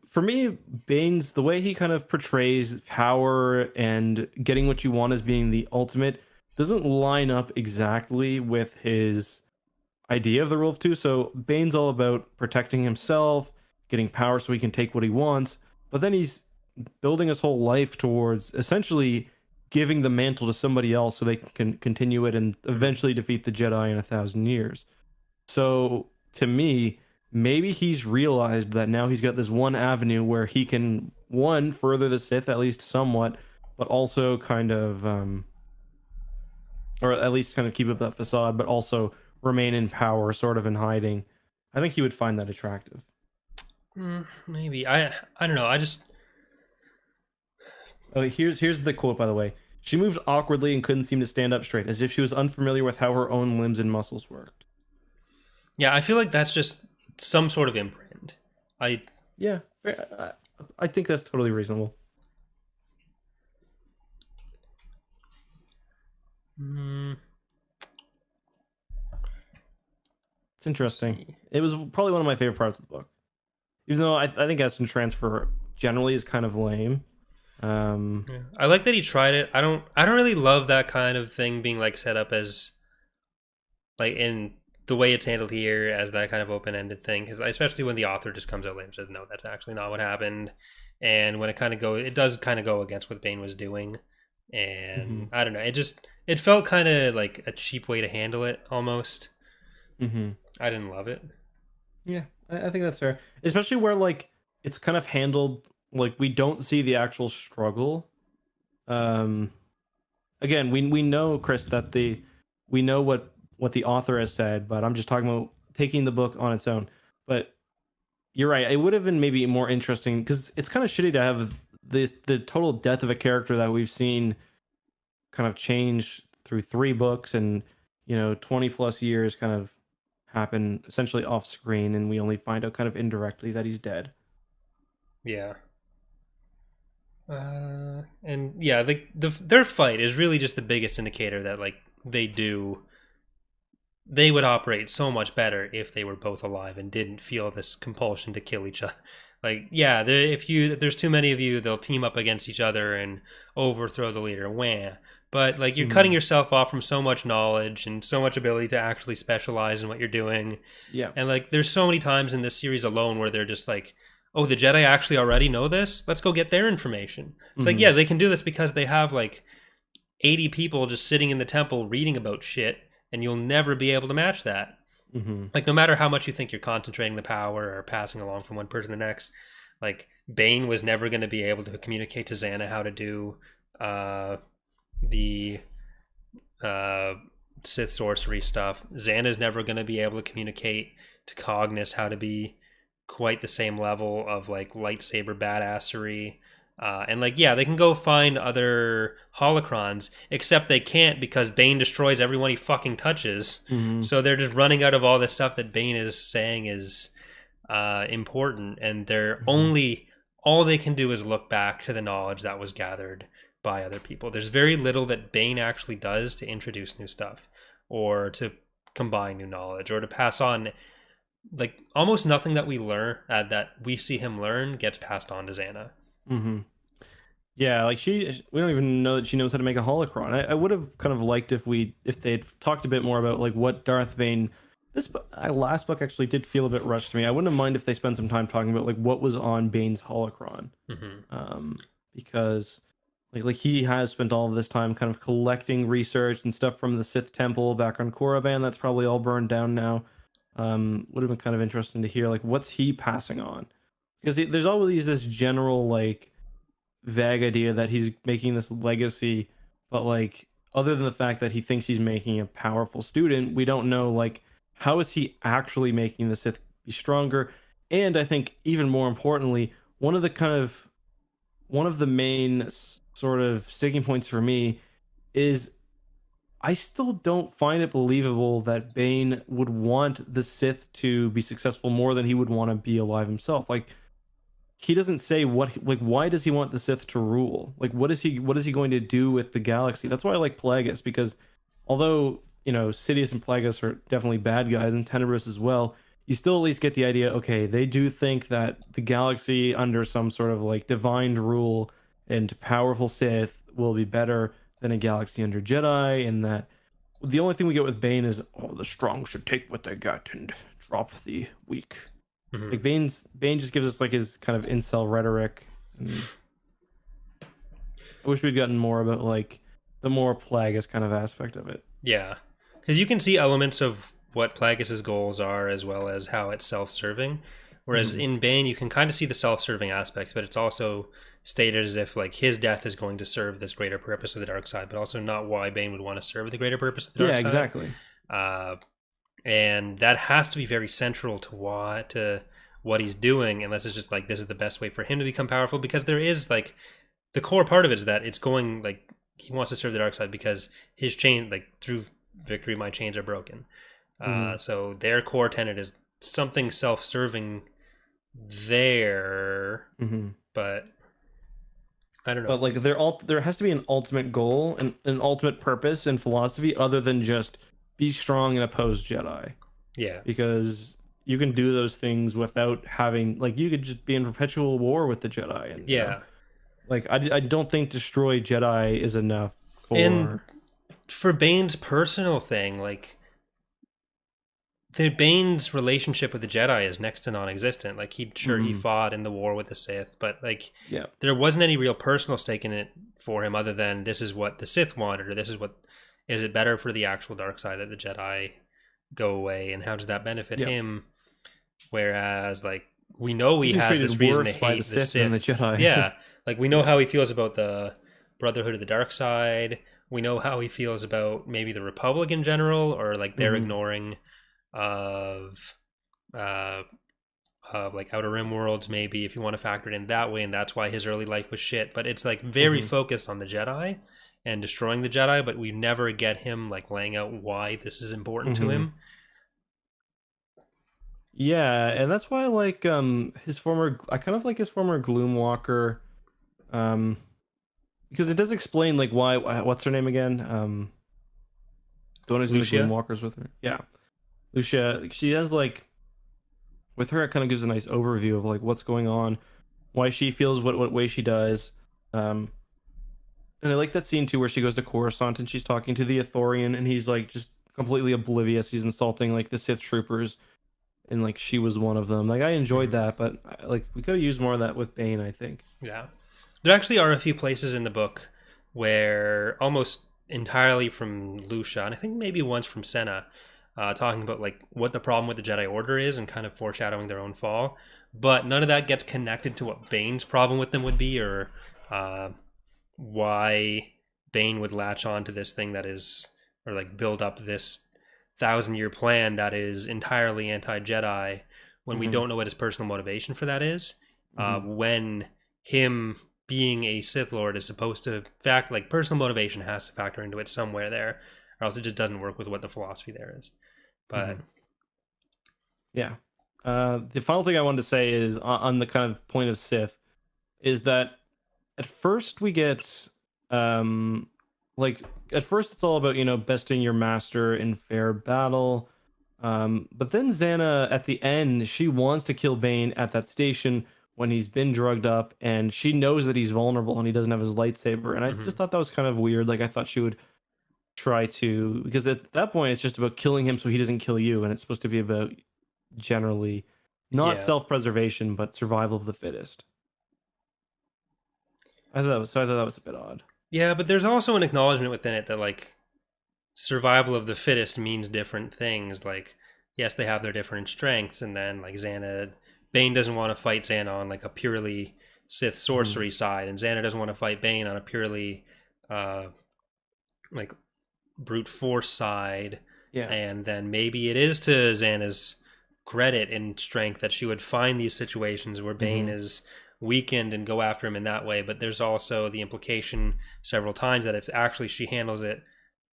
for me, Bane's, the way he kind of portrays power and getting what you want as being the ultimate doesn't line up exactly with his idea of the rule of two. So Bane's all about protecting himself, getting power so he can take what he wants, but then he's building his whole life towards essentially giving the mantle to somebody else so they can continue it and eventually defeat the Jedi in 1,000 years. So to me, maybe he's realized that now he's got this one avenue where he can, one, further the Sith at least somewhat, but also kind of or at least kind of keep up that facade, but also remain in power, sort of in hiding. I think he would find that attractive. Maybe. I don't know. I just... Oh, here's the quote, by the way. She moved awkwardly and couldn't seem to stand up straight, as if she was unfamiliar with how her own limbs and muscles worked. Yeah, I feel like that's just some sort of imprint. Yeah, I think that's totally reasonable. It's interesting. It was probably one of my favorite parts of the book, even though I think essence transfer generally is kind of lame. I like that he tried it. I don't really love that kind of thing being like set up as like in the way it's handled here as that kind of open-ended thing, because especially when the author just comes out late and says no, that's actually not what happened, and when it does kind of go against what Bane was doing, and I don't know, it felt kind of like a cheap way to handle it almost. I didn't love it. Yeah, I think that's fair, especially where like it's kind of handled like we don't see the actual struggle. Again, we know, Chris, that we know what the author has said, but I'm just talking about taking the book on its own. But you're right. It would have been maybe more interesting because it's kind of shitty to have the total death of a character that we've seen kind of change through 3 books and 20 plus years kind of happen essentially off screen, and we only find out kind of indirectly that he's dead. Yeah. And yeah, their fight is really just the biggest indicator that like they would operate so much better if they were both alive and didn't feel this compulsion to kill each other. Like, yeah, if there's too many of you, they'll team up against each other and overthrow the leader. Wah. But like you're cutting yourself off from so much knowledge and so much ability to actually specialize in what you're doing. Yeah. And like there's so many times in this series alone where they're just like, oh, the Jedi actually already know this? Let's go get their information. It's like, yeah, they can do this because they have like 80 people just sitting in the temple reading about shit, and you'll never be able to match that. Like, no matter how much you think you're concentrating the power or passing along from one person to the next, like, Bane was never going to be able to communicate to Xana how to do the Sith sorcery stuff. Xana's never going to be able to communicate to Cognis how to be quite the same level of, like, lightsaber badassery. And like, yeah, they can go find other holocrons, except they can't because Bane destroys everyone he fucking touches. So they're just running out of all this stuff that Bane is saying is important, and they're all they can do is look back to the knowledge that was gathered by other people. There's very little that Bane actually does to introduce new stuff or to combine new knowledge or to pass on. Like, almost nothing that we learn that we see him learn gets passed on to Xana. Yeah, like we don't even know that she knows how to make a holocron. I would have kind of liked if they'd talked a bit more about like what Darth Bane. This last book actually did feel a bit rushed to me. I wouldn't have minded if they spent some time talking about like what was on Bane's holocron, because like he has spent all of this time kind of collecting research and stuff from the Sith Temple back on Korriban. That's probably all burned down now. Would have been kind of interesting to hear like what's he passing on, because there's always this general like vague idea that he's making this legacy, but like other than the fact that he thinks he's making a powerful student, we don't know like how is he actually making the Sith be stronger. And I think even more importantly, one of the main sort of sticking points for me is I still don't find it believable that Bane would want the Sith to be successful more than he would want to be alive himself. Like, he doesn't say why does he want the Sith to rule? Like, what is he going to do with the galaxy? That's why I like Plagueis, because although, Sidious and Plagueis are definitely bad guys, and Tenebrous as well, you still at least get the idea, okay, they do think that the galaxy under some sort of like divine rule and powerful Sith will be better than a galaxy under Jedi, and that the only thing we get with Bane is, oh, the strong should take what they get and drop the weak. Like Bane just gives us like his kind of incel rhetoric. And I wish we'd gotten more about like the more Plagueis kind of aspect of it. Yeah, because you can see elements of what Plagueis' goals are as well as how it's self-serving. Whereas in Bane, you can kind of see the self-serving aspects, but it's also stated as if like his death is going to serve this greater purpose of the dark side, but also not why Bane would want to serve the greater purpose of the dark side. Yeah, exactly. And that has to be very central to what he's doing, unless it's just like this is the best way for him to become powerful, because there is like the core part of it is that it's going like he wants to serve the dark side because his chain, like through victory my chains are broken. So their core tenet is something self-serving there, but I don't know. But like there has to be an ultimate goal and an ultimate purpose and philosophy other than just be strong and oppose Jedi. Yeah. Because you can do those things without having like you could just be in perpetual war with the Jedi. And like I don't think destroy Jedi is enough for Bane's personal thing, like the Bane's relationship with the Jedi is next to non-existent. Like he fought in the war with the Sith, but like there wasn't any real personal stake in it for him other than this is what the Sith wanted, or this is it better for the actual dark side that the Jedi go away, and how does that benefit him? Whereas like we know he has this reason to hate the Sith and the Jedi. Yeah, like we know how he feels about the Brotherhood of the Dark Side. We know how he feels about maybe the Republic in general, or like their ignoring of like Outer Rim worlds, maybe if you want to factor it in that way, and that's why his early life was shit. But it's like very Mhm. focused on the Jedi and destroying the Jedi, but we never get him like laying out why this is important to Mhm. him. Yeah, and that's why I like his former. I kind of like his former Gloomwalker, um, because it does explain like why. What's her name again? The one who's in the Lucia. Gloomwalkers with her. Yeah, Lucia. She has like with her. It kind of gives a nice overview of like what's going on, why she feels what way she does. Um, and I like that scene too where she goes to Coruscant and she's talking to the Ithorian and he's like just completely oblivious. He's insulting like the Sith troopers and like she was one of them. Like I enjoyed Mhm. that, but like we could have used more of that with Bane, I think. Yeah. There actually are a few places in the book where almost entirely from Lucia, and I think maybe once from Senna, talking about like what the problem with the Jedi Order is and kind of foreshadowing their own fall. But none of that gets connected to what Bane's problem with them would be, or uh, why Bane would latch on to this thing that is, or like build up this 1,000 year plan that is entirely anti Jedi when we Mm-hmm. don't know what his personal motivation for that is. Mm-hmm. When him being a Sith Lord is supposed to fact like personal motivation has to factor into it somewhere there, or else it just doesn't work with what the philosophy there is. Mm-hmm. But Yeah. The final thing I wanted to say is on the kind of point of Sith is that at first we get um like at first it's all about besting your master in fair battle, but then Xana at the end she wants to kill Bane at that station when he's been drugged up and she knows that he's vulnerable and he doesn't have his lightsaber, and I just mhm. thought that was kind of weird. Like I thought she would try to, because at that point it's just about killing him so he doesn't kill you, and it's supposed to be about generally not Yeah, self-preservation but survival of the fittest. I thought that was a bit odd. yeah, but there's also an acknowledgement within it that like survival of the fittest means different things. Like, yes, they have their different strengths, and then like Xana, Bane doesn't want to fight Xana on like a purely Sith Mhm. sorcery side, and Xana doesn't want to fight Bane on a purely uh, like brute force side. Yeah. And then maybe it is to Xana's credit and strength that she would find these situations where Bane Hmm. is weakened and go after him in that way. But there's also the implication several times that if actually she handles it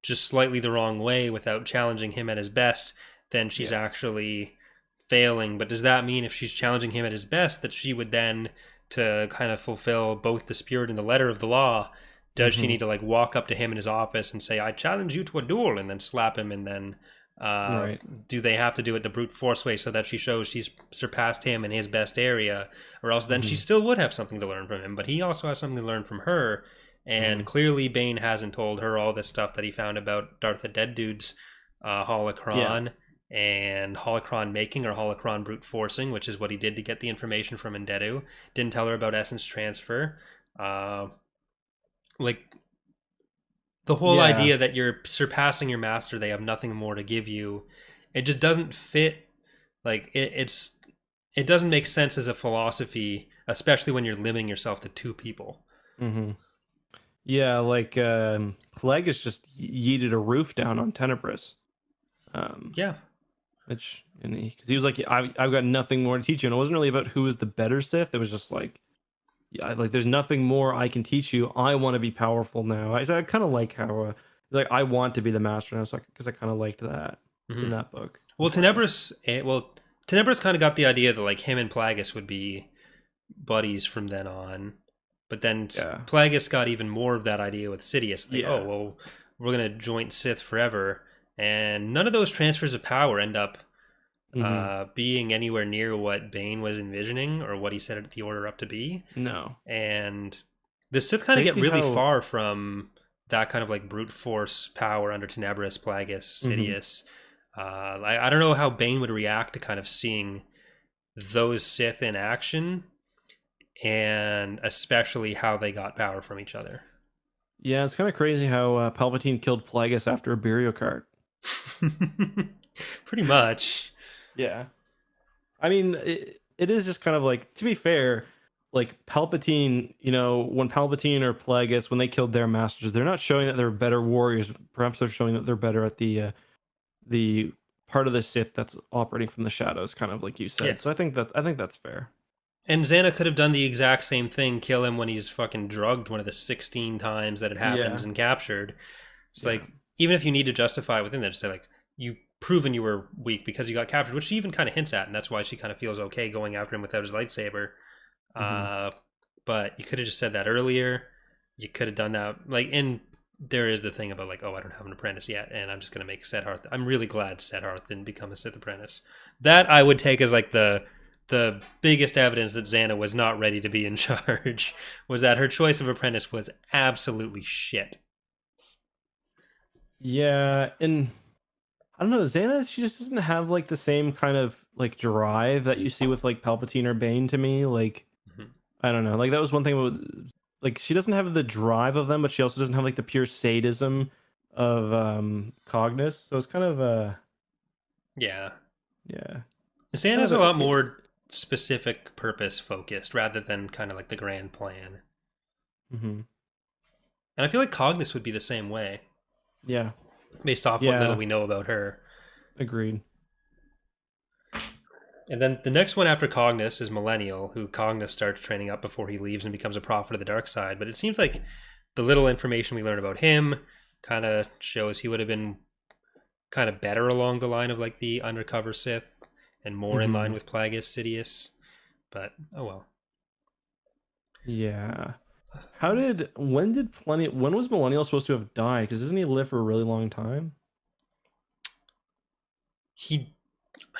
just slightly the wrong way without challenging him at his best, then she's Yeah. actually failing. But does that mean if she's challenging him at his best that she would then, to kind of fulfill both the spirit and the letter of the law, does she Hmm. need to like walk up to him in his office and say, I challenge you to a duel, and then slap him, and then uh, Right. do they have to do it the brute force way so that she shows she's surpassed him in his best area, or else then she Hmm. still would have something to learn from him, but he also has something to learn from her. And Hmm. clearly Bane hasn't told her all this stuff that he found about Darth the Dead Dude's Yeah. holocron and holocron making, or holocron brute forcing, which is what he did to get the information from Ndedu. Didn't tell her about essence transfer. Uh, like the whole Yeah. idea that you're surpassing your master, they have nothing more to give you. It just doesn't fit. Like it doesn't make sense as a philosophy, especially when you're limiting yourself to two people. Hmm. Yeah. Like Plagueis just yeeted a roof down on Tenebris. Um, Yeah. which and because he was like, I've got nothing more to teach you, and it wasn't really about who was the better Sith. It was just like, yeah, like there's nothing more I can teach you. I want to be powerful now. I kind of like how like I want to be the master now, so because I kind of liked that in Hmm. that book. Well, Plagueis. Tenebris kind of got the idea that like him and Plagueis would be buddies from then on. But then Yeah. Plagueis got even more of that idea with Sidious. Like, oh, Yeah. well, we're going to join Sith forever. And none of those transfers of power end up Hmm. being anywhere near what Bane was envisioning or what he set the Order up to be. No. And the Sith kind of get Crazy really how. far from that kind of like brute force power under Tenebris, Plagueis, Hmm. Sidious. I don't know how Bane would react to kind of seeing those Sith in action, and especially how they got power from each other. Yeah, it's kind of crazy how Palpatine killed Plagueis after a burial cart. Pretty much. Yeah. I mean, it is just kind of like, to be fair, like Palpatine, when Palpatine or Plagueis, when they killed their masters, they're not showing that they're better warriors. Perhaps they're showing that they're better at the part of the Sith that's operating from the shadows, kind of like you said. Yeah. So I think that's fair. And Xana could have done the exact same thing, kill him when he's fucking drugged one of the 16 times that it happens Yeah. and captured. It's Yeah. like, even if you need to justify within that, to say, like, you proven you were weak because you got captured, which she even kind of hints at, and that's why she kind of feels okay going after him without his lightsaber. Hmm. But you could have just said that earlier. You could have done that. Like, and there is the thing about, like, oh, I don't have an apprentice yet, and I'm just going to make Sedharth. I'm really glad Sedharth didn't become a Sith apprentice. That I would take as, like, the biggest evidence that Xana was not ready to be in charge was that her choice of apprentice was absolutely shit. Yeah, and I don't know, Xana, she just doesn't have like the same kind of like drive that you see with like Palpatine or Bane to me. Like, Mhm. I don't know. Like that was one thing with like she doesn't have the drive of them, but she also doesn't have like the pure sadism of Cognis. So it's kind of Yeah. yeah. Xana's Kind a of lot more specific purpose focused rather than kind of like the grand plan. mm-hmm. And I feel like Cognis would be the same way, Yeah. based off what little Yeah. we know about her. Agreed. And then the next one after Cognis is Millennial, who Cognis starts training up before he leaves and becomes a prophet of the dark side. But it seems like the little information we learn about him kind of shows he would have been kind of better along the line of like the undercover Sith and more in line Mm-hmm. with Plagueis Sidious. But oh well. Yeah. When was Millennial supposed to have died? Because doesn't he live for a really long time? He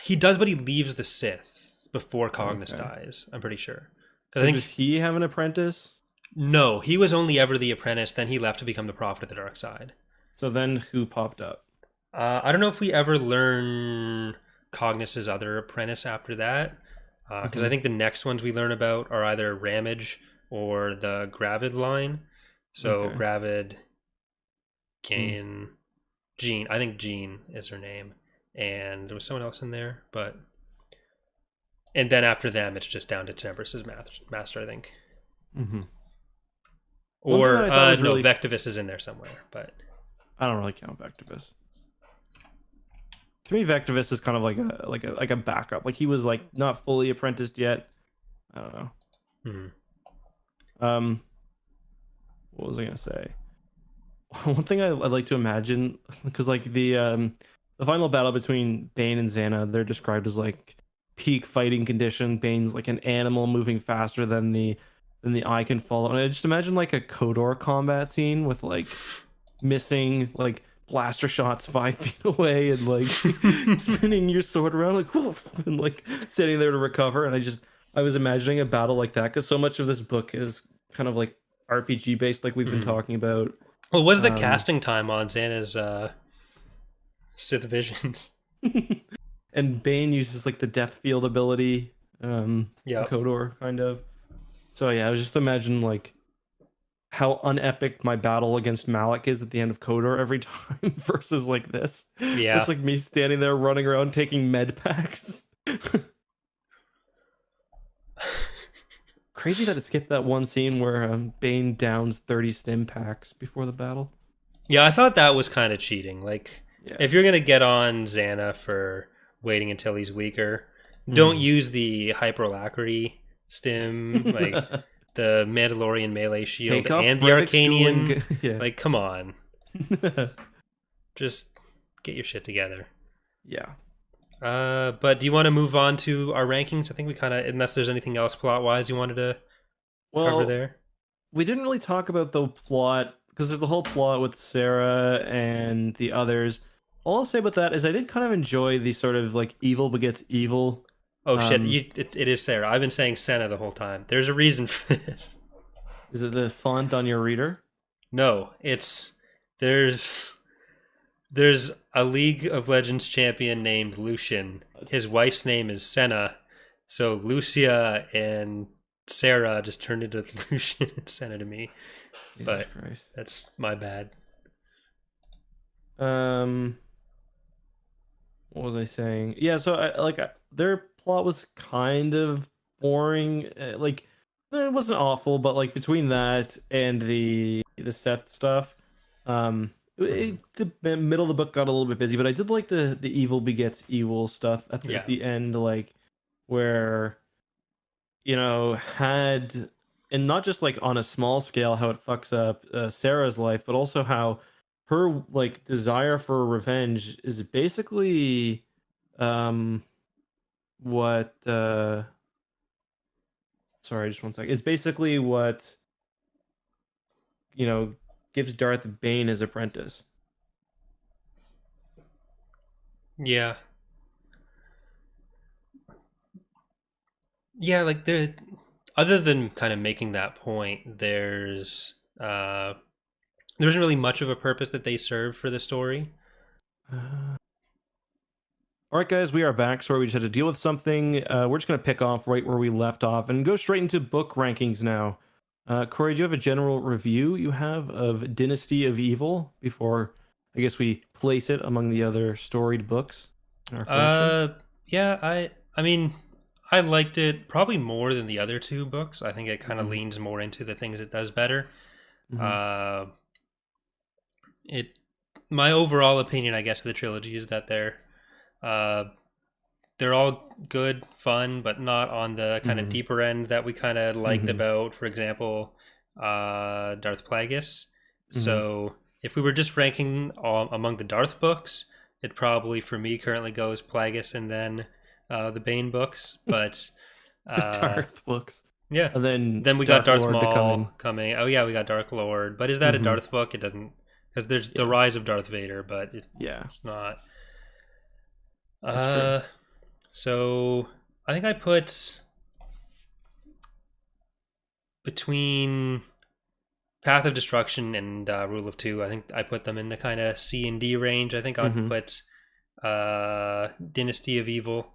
he does, but he leaves the Sith before Cognis Okay. dies. I'm pretty sure. 'Cause So I did think he have an apprentice? no, he was only ever the apprentice. Then he left to become the prophet of the dark side. So then who popped up? I don't know if we ever learn Cognis's other apprentice after that, because I Hmm. think the next ones we learn about are either Ramage or the Gravid line. So Okay. Gravid, Hmm. Kane, Jean. I think Jean is her name, and there was someone else in there, but and then after them, it's just down to Tempers's master, I think. Hmm. One thing that Or I thought was no, really Vectivus is in there somewhere, but I don't really count Vectivus. To me, Vectivus is kind of like a backup. Like he was like not fully apprenticed yet. I don't know. hmm. Um, what was I gonna say? One thing I'd like to imagine, because like the final battle between Bane and Xana, they're described as like peak fighting condition. Bane's like an animal moving faster than the eye can follow. And I just imagine like a Kodor combat scene with like missing like blaster shots 5 feet away and like spinning your sword around like woof, and like sitting there to recover. And I was imagining a battle like that because so much of this book is kind of like RPG based, like we've been Hmm. talking about. Well, what is the Um, casting time on Xana's Sith Visions? and Bane uses like the death field ability, in Yep. Kodor, kind of. So yeah, I was just imagine like how unepic my battle against Malik is at the end of Kodor every time versus like this. Where it's Yeah. like me standing there running around taking med packs. Crazy that it skipped that one scene where Bane downs 30 stim packs before the battle. Yeah, I thought that was kind of cheating. Like, Yeah. if you're going to get on Xana for waiting until he's weaker, don't Mhm. use the hyperalacrity stim, like the Mandalorian melee shield Take off and the Brivik's Arcanian. yeah. Like, come on. Just get your shit together. Yeah. But do you want to move on to our rankings? I think we kind of, unless there's anything else plot wise you wanted to cover Well, there. we didn't really talk about the plot because there's the whole plot with Sarah and the others. All I'll say about that is I did kind of enjoy the sort of like evil begets evil. Oh shit! Um, It is Sarah. I've been saying Senna the whole time. There's a reason for this. is it the font on your reader? No, it's there's there's a League of Legends champion named Lucian. His wife's name is Senna, so Lucia and Sarah just turned into Lucian and Senna to me. Jesus But Christ. that's my bad. Um, what was I saying? Yeah, so their plot was kind of boring. Like it wasn't awful, but like between that and the Seth stuff, The middle of the book got a little bit busy, but I did like the evil begets evil stuff at Yeah. the end, like where had, and not just like on a small scale how it fucks up Sarah's life, but also how her like desire for revenge is basically um what sorry, just one second. It's basically what you know gives Darth Bane his apprentice. Yeah. Yeah, like there other than kind of making that point, there isn't really much of a purpose that they serve for the story. Uh, all right, guys, we are back. Sorry, we just had to deal with something. We're just going to pick off right where we left off and go straight into book rankings now. Corey, do you have a general review you have of Dynasty of Evil before I guess we place it among the other storied books in our collection? Yeah, I mean, I liked it probably more than the other two books. I think it kind of Mm-hmm. leans more into the things it does better. Mm-hmm. Uh, it my overall opinion, I guess, of the trilogy is that uh, they're all good, fun, but not on the kind of Mm-hmm. deeper end that we kind of liked Mm-hmm. about, for example, Darth Plagueis. Mm-hmm. So if we were just ranking all among the Darth books, it probably for me currently goes Plagueis and then the Bane books. But The uh, Darth books, yeah, and then then we got Darth Darth Lord to come Maul in. coming. Oh yeah, we got Dark Lord. But is that a Mm-hmm. Darth book? It doesn't, because there's the Yeah, Rise of Darth Vader, but yeah, it's not. that's true. Uh, so I think I put between Path of Destruction and Rule of Two. I think I put them in the kind of C and D range. I think I'd Mm-hmm. put Dynasty of Evil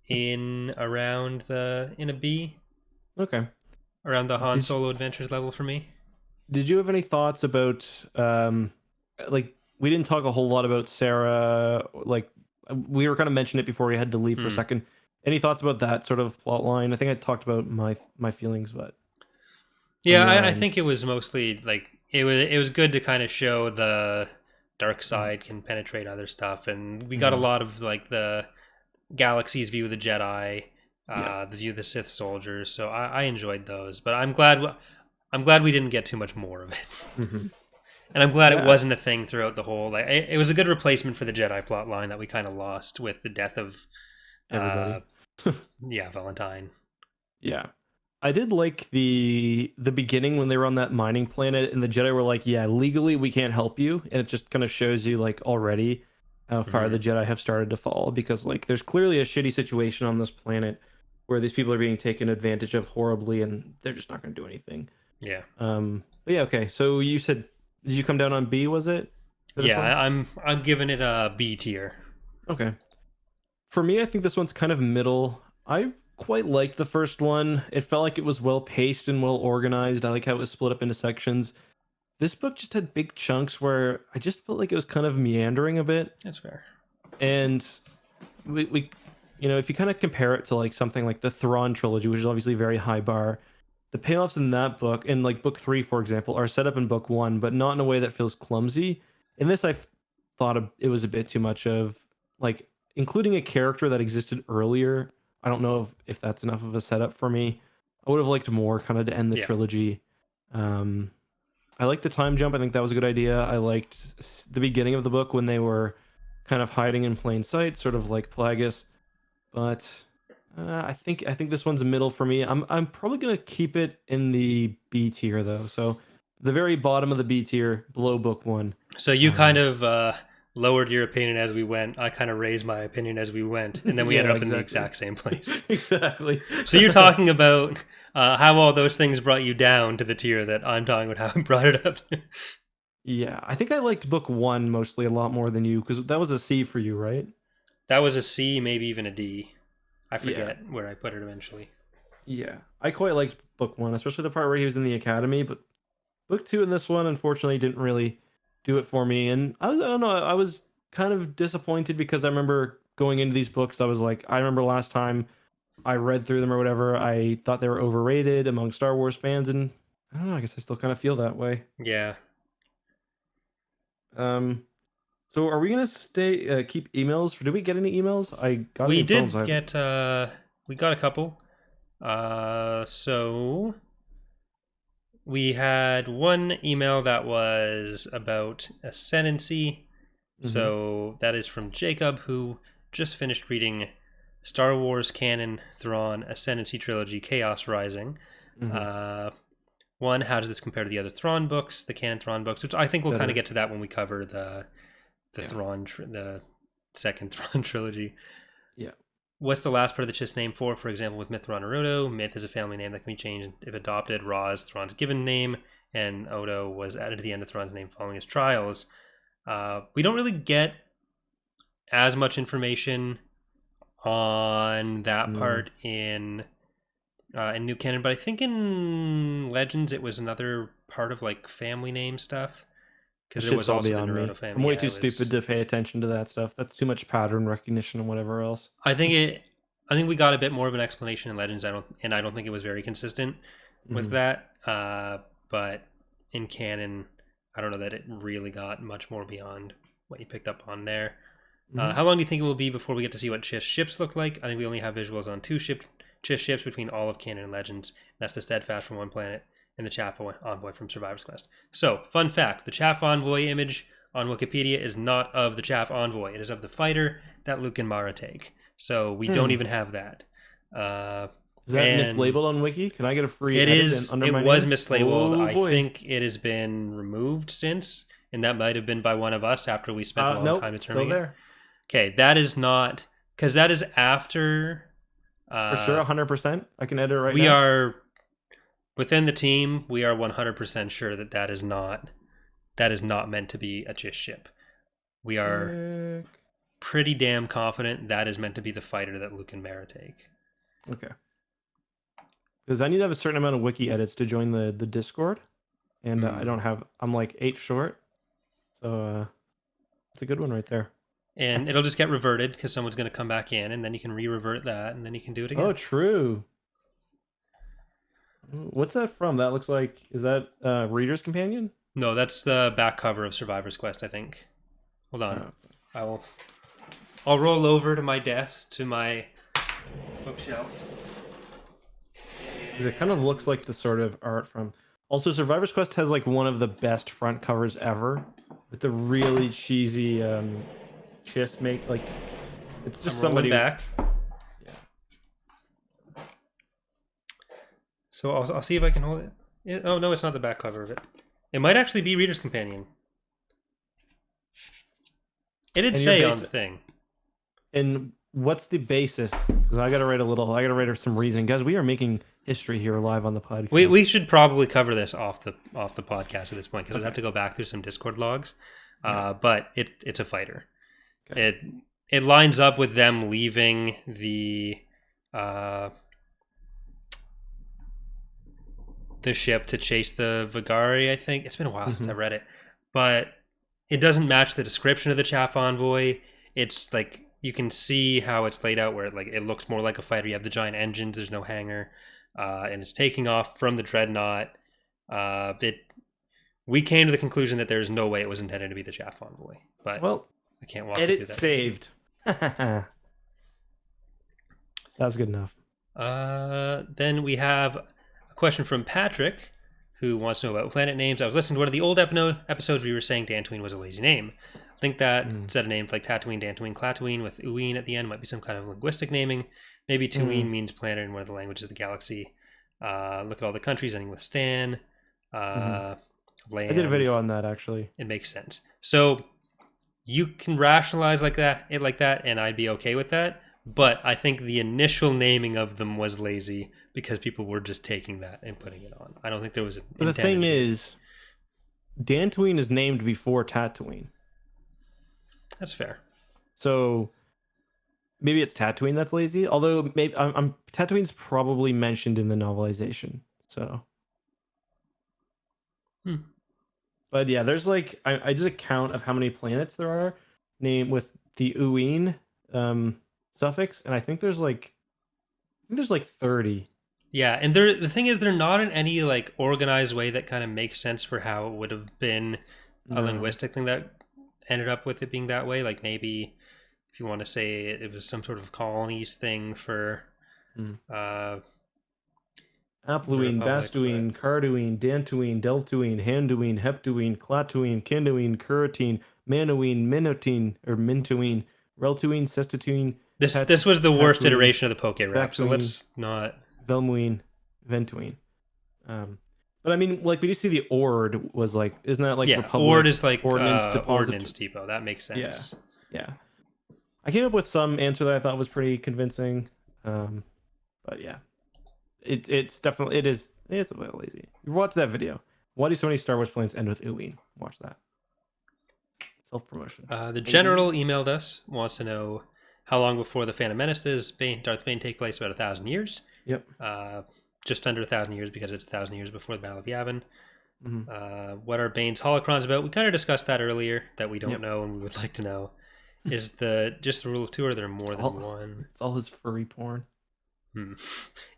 in around in a B, Okay. around the Han Did Solo Adventures level for me. Did you have any thoughts about like we didn't talk a whole lot about Sarah, like we were kind of mentioning it before we had to leave for a Hmm. second. Any thoughts about that sort of plot line? I think I talked about my feelings, but on Yeah, your I end. think it was mostly like it was good to kind of show the dark Mm-hmm. side can penetrate other stuff, and we got a Mm-hmm. lot of like the galaxy's view of the Jedi, Yeah. the view of the Sith soldiers. So I enjoyed those, but I'm glad we didn't get too much more of it, Mm-hmm. and I'm glad it Yeah, wasn't a thing throughout the whole. Like it was a good replacement for the Jedi plot line that we kind of lost with the death of, uh, everybody. yeah, Valentine. Yeah. I did like the beginning when they were on that mining planet and the Jedi were like, "Yeah, legally we can't help you." And it just kind of shows you like already how far Hmm. the Jedi have started to fall because like there's clearly a shitty situation on this planet where these people are being taken advantage of horribly and they're just not going to do anything. Yeah, But yeah, okay. So you said did you come down on B, was it? For this yeah. one? I'm giving it a B tier. Okay. For me, I think this one's kind of middle. I quite liked the first one. It felt like it was well paced and well organized. I like how it was split up into sections. This book just had big chunks where I just felt like it was kind of meandering a bit. That's fair. And we if you kind of compare it to like something like the Thrawn trilogy, which is obviously a very high bar, the payoffs in that book, in like book three, for example, are set up in book one, but not in a way that feels clumsy. In this, thought it was a bit too much of like including a character that existed earlier. I don't know if that's enough of a setup for me. I would have liked more kind of to end the Yeah. trilogy. Um, I liked the time jump. I think that was a good idea. I liked the beginning of the book when they were kind of hiding in plain sight, sort of like Plagueis. But I think this one's a middle for me. I'm probably gonna keep it in the B tier though. So the very bottom of the B tier, below book one. So you kind Um, of lowered your opinion as we went. I kind of raised my opinion as we went, and then we ended yeah, up in the exactly, exact same place. exactly. So you're talking about how all those things brought you down to the tier that I'm talking about how it brought it up. Yeah, I think I liked book one mostly a lot more than you because that was a C for you, right? That was a C, maybe even a D. I Yeah, forget where I put it eventually. yeah. I quite liked book one, especially the part where he was in the academy. But book two and this one, unfortunately, didn't really do it for me. And I don't know, I was kind of disappointed because I remember going into these books, I was like, I remember last time I read through them or whatever, I thought they were overrated among Star Wars fans, and I don't know, I guess I still kind of feel that way. Yeah. So are we gonna keep emails? Did we get any emails? I got We any films. did get we got a couple. So we had one email that was about Ascendancy. So that is from Jacob, who just finished reading Star Wars Canon Thrawn Ascendancy Trilogy Chaos Rising. One, how does this compare to the other Thrawn books, the canon Thrawn books, which I think we'll kind of get to that when we cover the Thrawn, the second Thrawn trilogy. Yeah. What's the last part of the Chiss name for? For example, with Myth Thrawn or Odo, Myth is a family name that can be changed if adopted. Ra is Thrawn's given name, and Odo was added to the end of Thrawn's name following his trials. We don't really get as much information on that part in New Canon, but I think in Legends it was another part of like family name stuff, because there was also the Naruto family. I'm way too stupid to pay attention to that stuff. That's too much pattern recognition and whatever else. I think we got a bit more of an explanation in Legends. I don't think it was very consistent with that. But in Canon, I don't know that it really got much more beyond what you picked up on there. How long do you think it will be before we get to see what Chiss ships look like? I think we only have visuals on 2 Chiss ships between all of Canon and Legends. That's the Steadfast from One Planet and the Chaff Envoy from Survivor's Quest. So, fun fact, the Chaff Envoy image on Wikipedia is not of the Chaff Envoy. It is of the fighter that Luke and Mara take. So, we don't even have that. Is that mislabeled on Wiki? Can I get a free edit? It was mislabeled. I think it has been removed since, and that might have been by one of us after we spent a long time determining it. Okay, that is not, because that is after... For sure, 100%? I can edit right now? We are, within the team, we are 100% sure that is not meant to be a Chiss ship. We are pretty damn confident that is meant to be the fighter that Luke and Mara take. Okay. Because I need to have a certain amount of wiki edits to join the Discord, and I don't have... I'm like 8 short, so it's a good one right there. And it'll just get reverted because someone's going to come back in, and then you can re-revert that, and then you can do it again. Oh, true. What's that from? That looks like... Is that Reader's Companion? No, that's the back cover of Survivor's Quest, I think. Hold on. Oh. I'll roll over to my desk, to my bookshelf. It kind of looks like the sort of art from... Also, Survivor's Quest has like one of the best front covers ever, with the really cheesy... Chiss make like it's just somebody back. Yeah. So I'll see if I can hold it. Oh no, it's not the back cover of it. It might actually be Reader's Companion. It did say on the thing. And what's the basis? Because I gotta write some reason, guys. We are making history here live on the podcast. We should probably cover this off the podcast at this point, because I'd have to go back through some Discord logs. But it's a fighter. Okay. It lines up with them leaving the ship to chase the Vagari, I think. It's been a while since I read it. But it doesn't match the description of the Chaff Envoy. It's like, you can see how it's laid out, where it looks more like a fighter. You have the giant engines, there's no hangar, and it's taking off from the Dreadnought. We came to the conclusion that there's no way it was intended to be the Chaff Envoy. But... I can't walk edit through that. Saved. That was good enough. Then we have a question from Patrick, who wants to know about planet names. I was listening to one of the old episodes where you were saying Dantooine was a lazy name. I think that instead of names like Tatooine, Dantooine, Klatooine with Uween at the end might be some kind of linguistic naming. Maybe Tuween means planet in one of the languages of the galaxy. Look at all the countries ending with Stan. Land. I did a video on that, actually. It makes sense. So... you can rationalize like that, and I'd be okay with that. But I think the initial naming of them was lazy because people were just taking that and putting it on. I don't think there was an But the thing is, Dantooine is named before Tatooine. That's fair. So maybe it's Tatooine that's lazy. Although maybe Tatooine's probably mentioned in the novelization. So. But yeah, there's like I did a count of how many planets there are named with the Uween suffix, and I think there's like 30. Yeah, and the thing is, they're not in any like organized way that kind of makes sense for how it would have been a linguistic thing that ended up with it being that way. Like maybe if you want to say it was some sort of colonies thing for Apluine, Bastuine, Carduine, Dantooine, Deltuine, Handuine, Heptuine, Clatuine, Canduine, Curatine, Manowine, Minotine, or Mintuine, Reltuine, Sestituine. This was the worst Tatuine, iteration of the Poke Rap, so Bactuine, let's not. Velmuine, Ventuine. But I mean, like, we do see the Ord was like, isn't that like Republic Ord is like Ordnance Depot. That makes sense. Yeah. I came up with some answer that I thought was pretty convincing. But yeah. It's definitely it's a little lazy. You watch that video. Why do so many Star Wars planes end with Uween? Watch that. Self-promotion. The general emailed us, wants to know how long before the Phantom Menace does Darth Bane take place? About 1,000 years. Yep. Just under 1,000 years because it's 1,000 years before the Battle of Yavin. What are Bane's holocrons about? We kind of discussed that earlier, that we don't know and we would like to know. Is just the rule of two, or are there more than one? It's all his furry porn.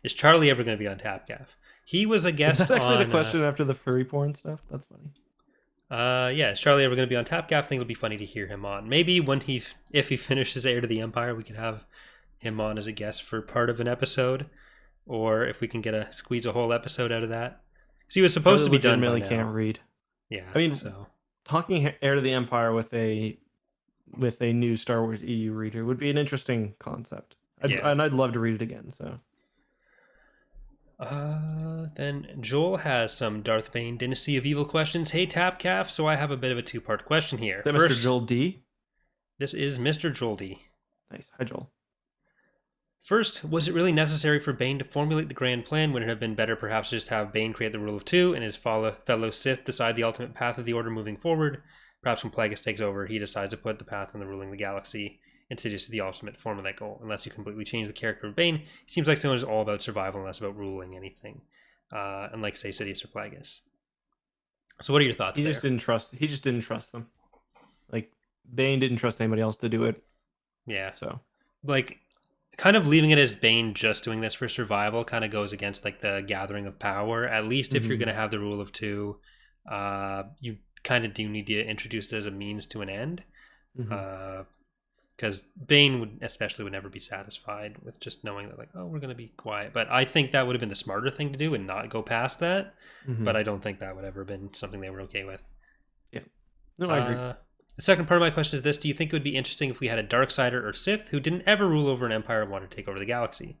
Is Charlie ever going to be on Tapcaf? He was a guest. Is that actually the question after the furry porn stuff? That's funny. Yeah, is Charlie ever going to be on Tapcaf? I think it'll be funny to hear him on. Maybe if he finishes Heir to the Empire, we could have him on as a guest for part of an episode, or if we can squeeze a whole episode out of that. Because he was supposed to be done. Really can't read. Yeah, I mean, talking Heir to the Empire with a new Star Wars EU reader would be an interesting concept. And I'd love to read it again. So. Then Joel has some Darth Bane Dynasty of Evil questions. Hey, Tapcaf, so I have a bit of a two-part question here. Is that Mr. Joel D? This is Mr. Joel D. Nice. Hi, Joel. First, was it really necessary for Bane to formulate the grand plan? Would it have been better perhaps just have Bane create the rule of two and his fellow Sith decide the ultimate path of the Order moving forward? Perhaps when Plagueis takes over, he decides to put the path on the ruling the galaxy. Insidious is the ultimate form of that goal. Unless you completely change the character of Bane, he seems like someone who's all about survival and less about ruling anything. Unlike, say, Sidious or Plagueis. So what are your thoughts there? He just didn't trust them. Like, Bane didn't trust anybody else to do it. Yeah. So, like, kind of leaving it as Bane just doing this for survival kind of goes against, like, the gathering of power. At least if you're going to have the rule of two, you kind of do need to introduce it as a means to an end. Because Bane would never be satisfied with just knowing that, like, oh, we're going to be quiet. But I think that would have been the smarter thing to do and not go past that. But I don't think that would ever have been something they were okay with. Yeah. No, I agree. The second part of my question is this. Do you think it would be interesting if we had a Darksider or Sith who didn't ever rule over an empire and wanted to take over the galaxy?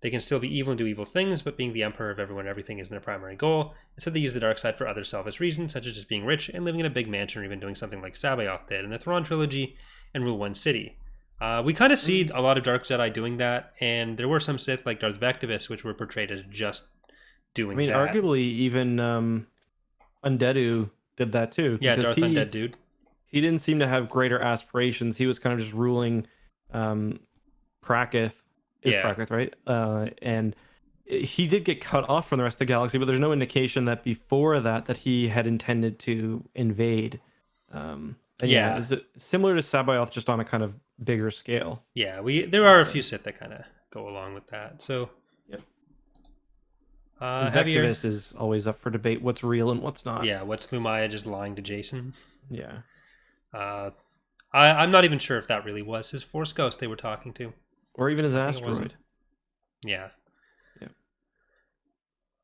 They can still be evil and do evil things, but being the emperor of everyone and everything isn't their primary goal. Instead, they use the dark side for other selfish reasons, such as just being rich and living in a big mansion, or even doing something like Sabaoth did in the Thrawn trilogy and rule one city. We kind of see a lot of Dark Jedi doing that, and there were some Sith, like Darth Vectivus, which were portrayed as just doing that. I mean, arguably, even Undeadu did that too. Yeah, Darth Undead Dude. He didn't seem to have greater aspirations. He was kind of just ruling Prakith. Prakith, right? And he did get cut off from the rest of the galaxy, but there's no indication that before that he had intended to invade. It's similar to Sabaoth, just on a kind of bigger scale. Yeah, there are a few Sith that kind of go along with that. So, yep. Vectivus is always up for debate. What's real and what's not? Yeah, what's Lumaya just lying to Jason? Yeah. I'm not even sure if that really was his Force Ghost they were talking to. Or even his asteroid. Yeah.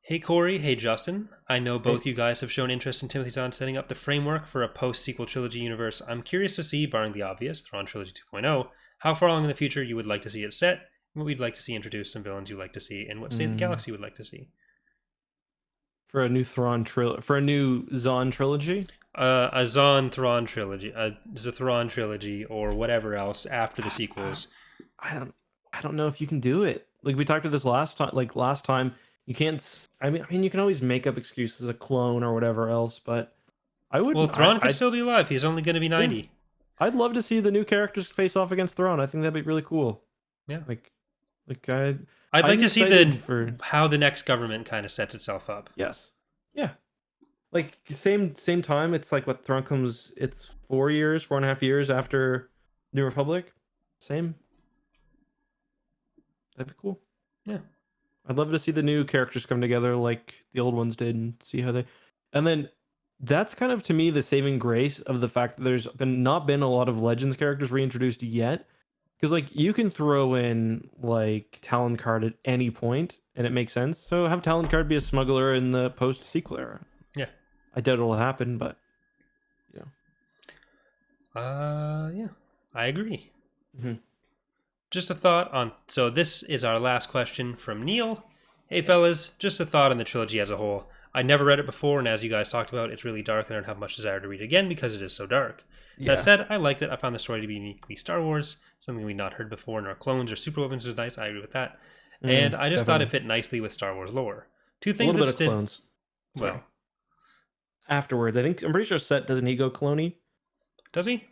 Hey, Corey. Hey, Justin. I know both you guys have shown interest in Timothy Zahn setting up the framework for a post-sequel trilogy universe. I'm curious to see, barring the obvious, Thrawn Trilogy 2.0, how far along in the future you would like to see it set, and what we'd like to see introduced, some villains you'd like to see, and what state of the galaxy you would like to see. For a new for a new Zahn trilogy? A Zahn-Thrawn trilogy. A Thrawn trilogy, or whatever else after the sequels. I don't know if you can do it. Like we talked about this last time, you can't. I mean, you can always make up excuses, a clone or whatever else. But I would. Well, Thrawn could still be alive. He's only going to be 90. Yeah. I'd love to see the new characters face off against Thrawn. I think that'd be really cool. Yeah. I'd like to see how the next government kind of sets itself up. Yes. Yeah. Like same time. It's like what Thrawn comes. It's 4.5 years after New Republic. Same. That'd be cool. Yeah. I'd love to see the new characters come together like the old ones did and see how they... And then that's kind of to me the saving grace of the fact that there's not been a lot of Legends characters reintroduced yet. Because like you can throw in like Talon Card at any point and it makes sense. So have Talon Card be a smuggler in the post sequel era. Yeah. I doubt it'll happen, but Yeah, I agree. Mhm. Just a thought on. So this is our last question from Neil. Hey fellas, just a thought on the trilogy as a whole. I never read it before, and as you guys talked about, it's really dark, and I don't have much desire to read it again because it is so dark. That said, I liked it. I found the story to be uniquely Star Wars, something we'd not heard before in our clones or super weapons was nice. I agree with that. And I just thought it fit nicely with Star Wars lore. Two things a little that bit of clones. Well, afterwards, I'm pretty sure Set doesn't he go cloney? Does he?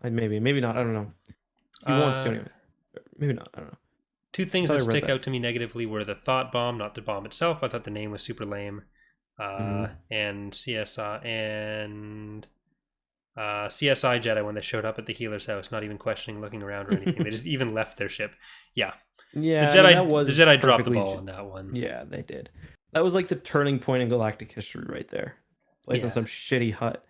Maybe not. I don't know. He wants to anyway. Maybe not. I don't know. Two things that stick out to me negatively were the thought bomb, not the bomb itself. I thought the name was super lame. And CSI Jedi when they showed up at the healer's house, not even questioning, looking around or anything. They just even left their ship. Yeah. Yeah. The Jedi dropped the ball on that one. Yeah, they did. That was like the turning point in galactic history right there. Placed on some shitty hut.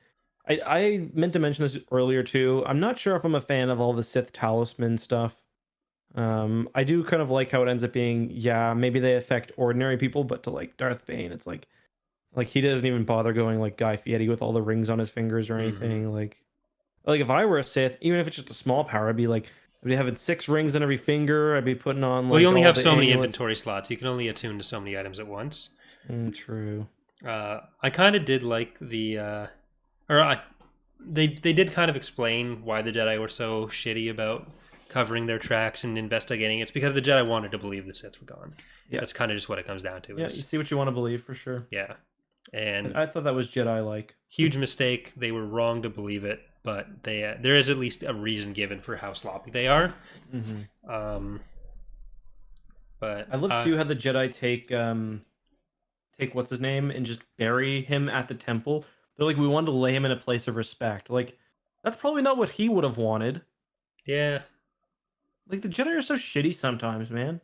I meant to mention this earlier too. I'm not sure if I'm a fan of all the Sith talisman stuff. I do kind of like how it ends up being, maybe they affect ordinary people, but to like Darth Bane, it's like he doesn't even bother going like Guy Fieri with all the rings on his fingers or anything. Like if I were a Sith, even if it's just a small power, I'd be having 6 rings on every finger. I'd be putting on like, well, you only have so many inventory slots. You can only attune to so many items at once. True. I kind of did like the they did kind of explain why the Jedi were so shitty about covering their tracks and investigating. It's because the Jedi wanted to believe the Sith were gone. Yeah, that's kind of just what it comes down to. Yeah, you see what you want to believe for sure. Yeah, and I thought that was Jedi-like. Huge mistake. They were wrong to believe it, but there is at least a reason given for how sloppy they are. But I love to how the Jedi take what's his name and just bury him at the temple. They're like, we wanted to lay him in a place of respect. Like, that's probably not what he would have wanted. Yeah. Like, the Jedi are so shitty sometimes, man.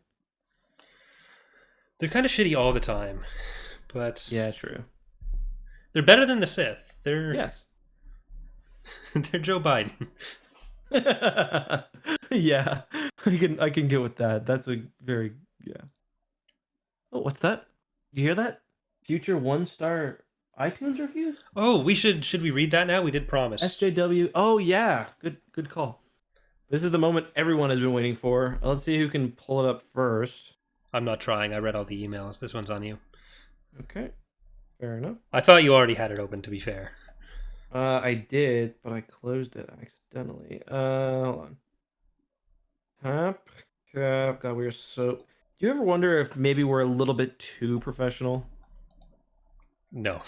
They're kind of shitty all the time, but yeah, true. They're better than the Sith. Yes. They're Joe Biden. Yeah, I can get with that. That's a very Oh, what's that? You hear that? Future 1-star iTunes reviews? Oh, should we read that now? We did promise. SJW. Oh yeah, good call. This is the moment everyone has been waiting for. Let's see who can pull it up first. I'm not trying. I read all the emails. This one's on you. Okay, fair enough. I thought you already had it open, to be fair. I did, but I closed it accidentally. Hold on. Tapcaf. God, we are so... Do you ever wonder if maybe we're a little bit too professional? No.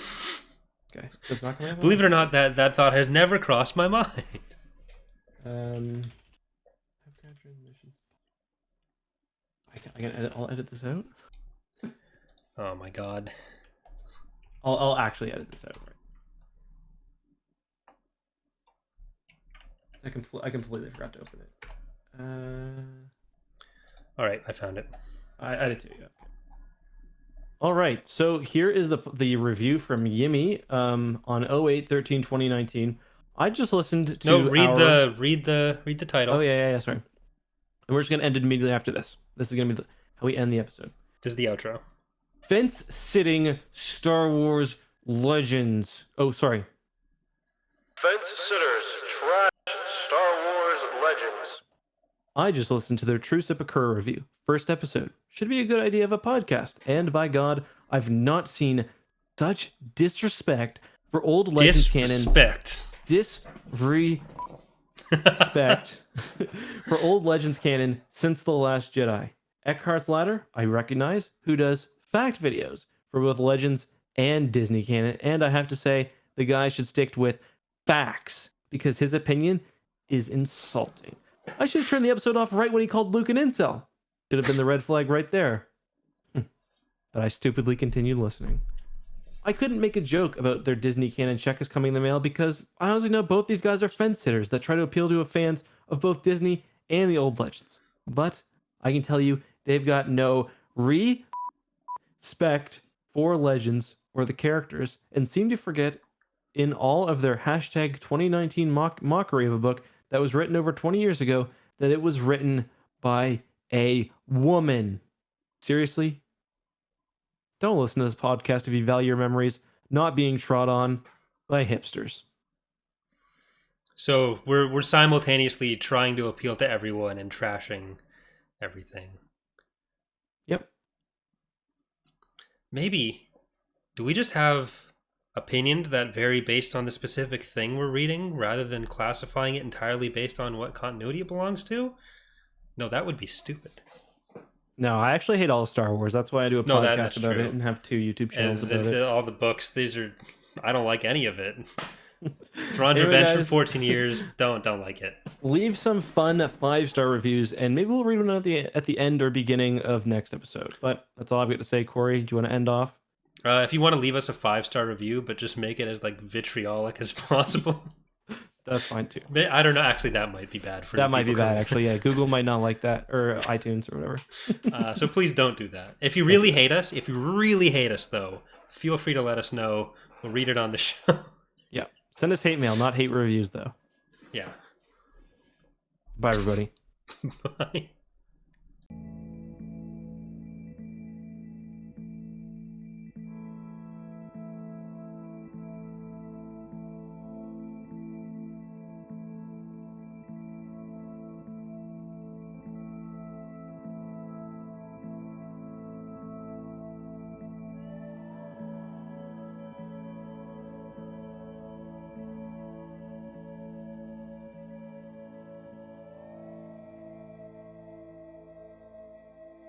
Okay. That's not gonna happen? Believe it or not, that thought has never crossed my mind. I'll edit this out. Oh my god. I'll actually edit this out. Right. I completely forgot to open it. All right, I found it. I did too. Yeah. All right, so here is the review from Yimmy on 08/13/2019. I just listened to. No, read the title. Oh yeah, sorry. And we're just gonna end it immediately after this. This is gonna be how we end the episode. This is the outro. Fence sitting Star Wars Legends. Oh, sorry. Fence sitters trash Star Wars Legends. I just listened to their True Seppuku review. First episode. Should be a good idea of a podcast. And by God, I've not seen such disrespect for old Legends canon. Disrespect for old Legends canon since The Last Jedi. EckhartsLadder, I recognize, who does fact videos for both Legends and Disney canon. And I have to say, the guy should stick with facts because his opinion is insulting. I should have turned the episode off right when he called Luke an incel. Should have been the red flag right there. But I stupidly continued listening. I couldn't make a joke about their Disney canon check is coming in the mail because I honestly know both these guys are fence sitters that try to appeal to fans of both Disney and the old Legends. But I can tell you they've got no respect for Legends or the characters and seem to forget in all of their hashtag 2019 mockery of a book that was written over 20 years ago that it was written by a woman. Seriously? Don't listen to this podcast if you value your memories not being trod on by hipsters. So we're simultaneously trying to appeal to everyone and trashing everything. Yep. Maybe, do we just have opinions that vary based on the specific thing we're reading rather than classifying it entirely based on what continuity it belongs to? No, that would be stupid. No, I actually hate all of Star Wars. That's why I do a podcast about it and have 2 YouTube channels about it. All the books, I don't like any of it. Thrawn's Revenge for 14 years, don't like it. Leave some fun 5-star reviews, and maybe we'll read one at the end or beginning of next episode. But that's all I've got to say. Corey, do you want to end off? If you want to leave us a 5-star review, but just make it as vitriolic as possible. That's fine too. I don't know. Actually, that might be bad for that. Might be bad. Actually, yeah. Google might not like that, or iTunes or whatever. So please don't do that. If you really hate us, though, feel free to let us know. We'll read it on the show. Yeah. Send us hate mail, not hate reviews, though. Yeah. Bye, everybody. Bye.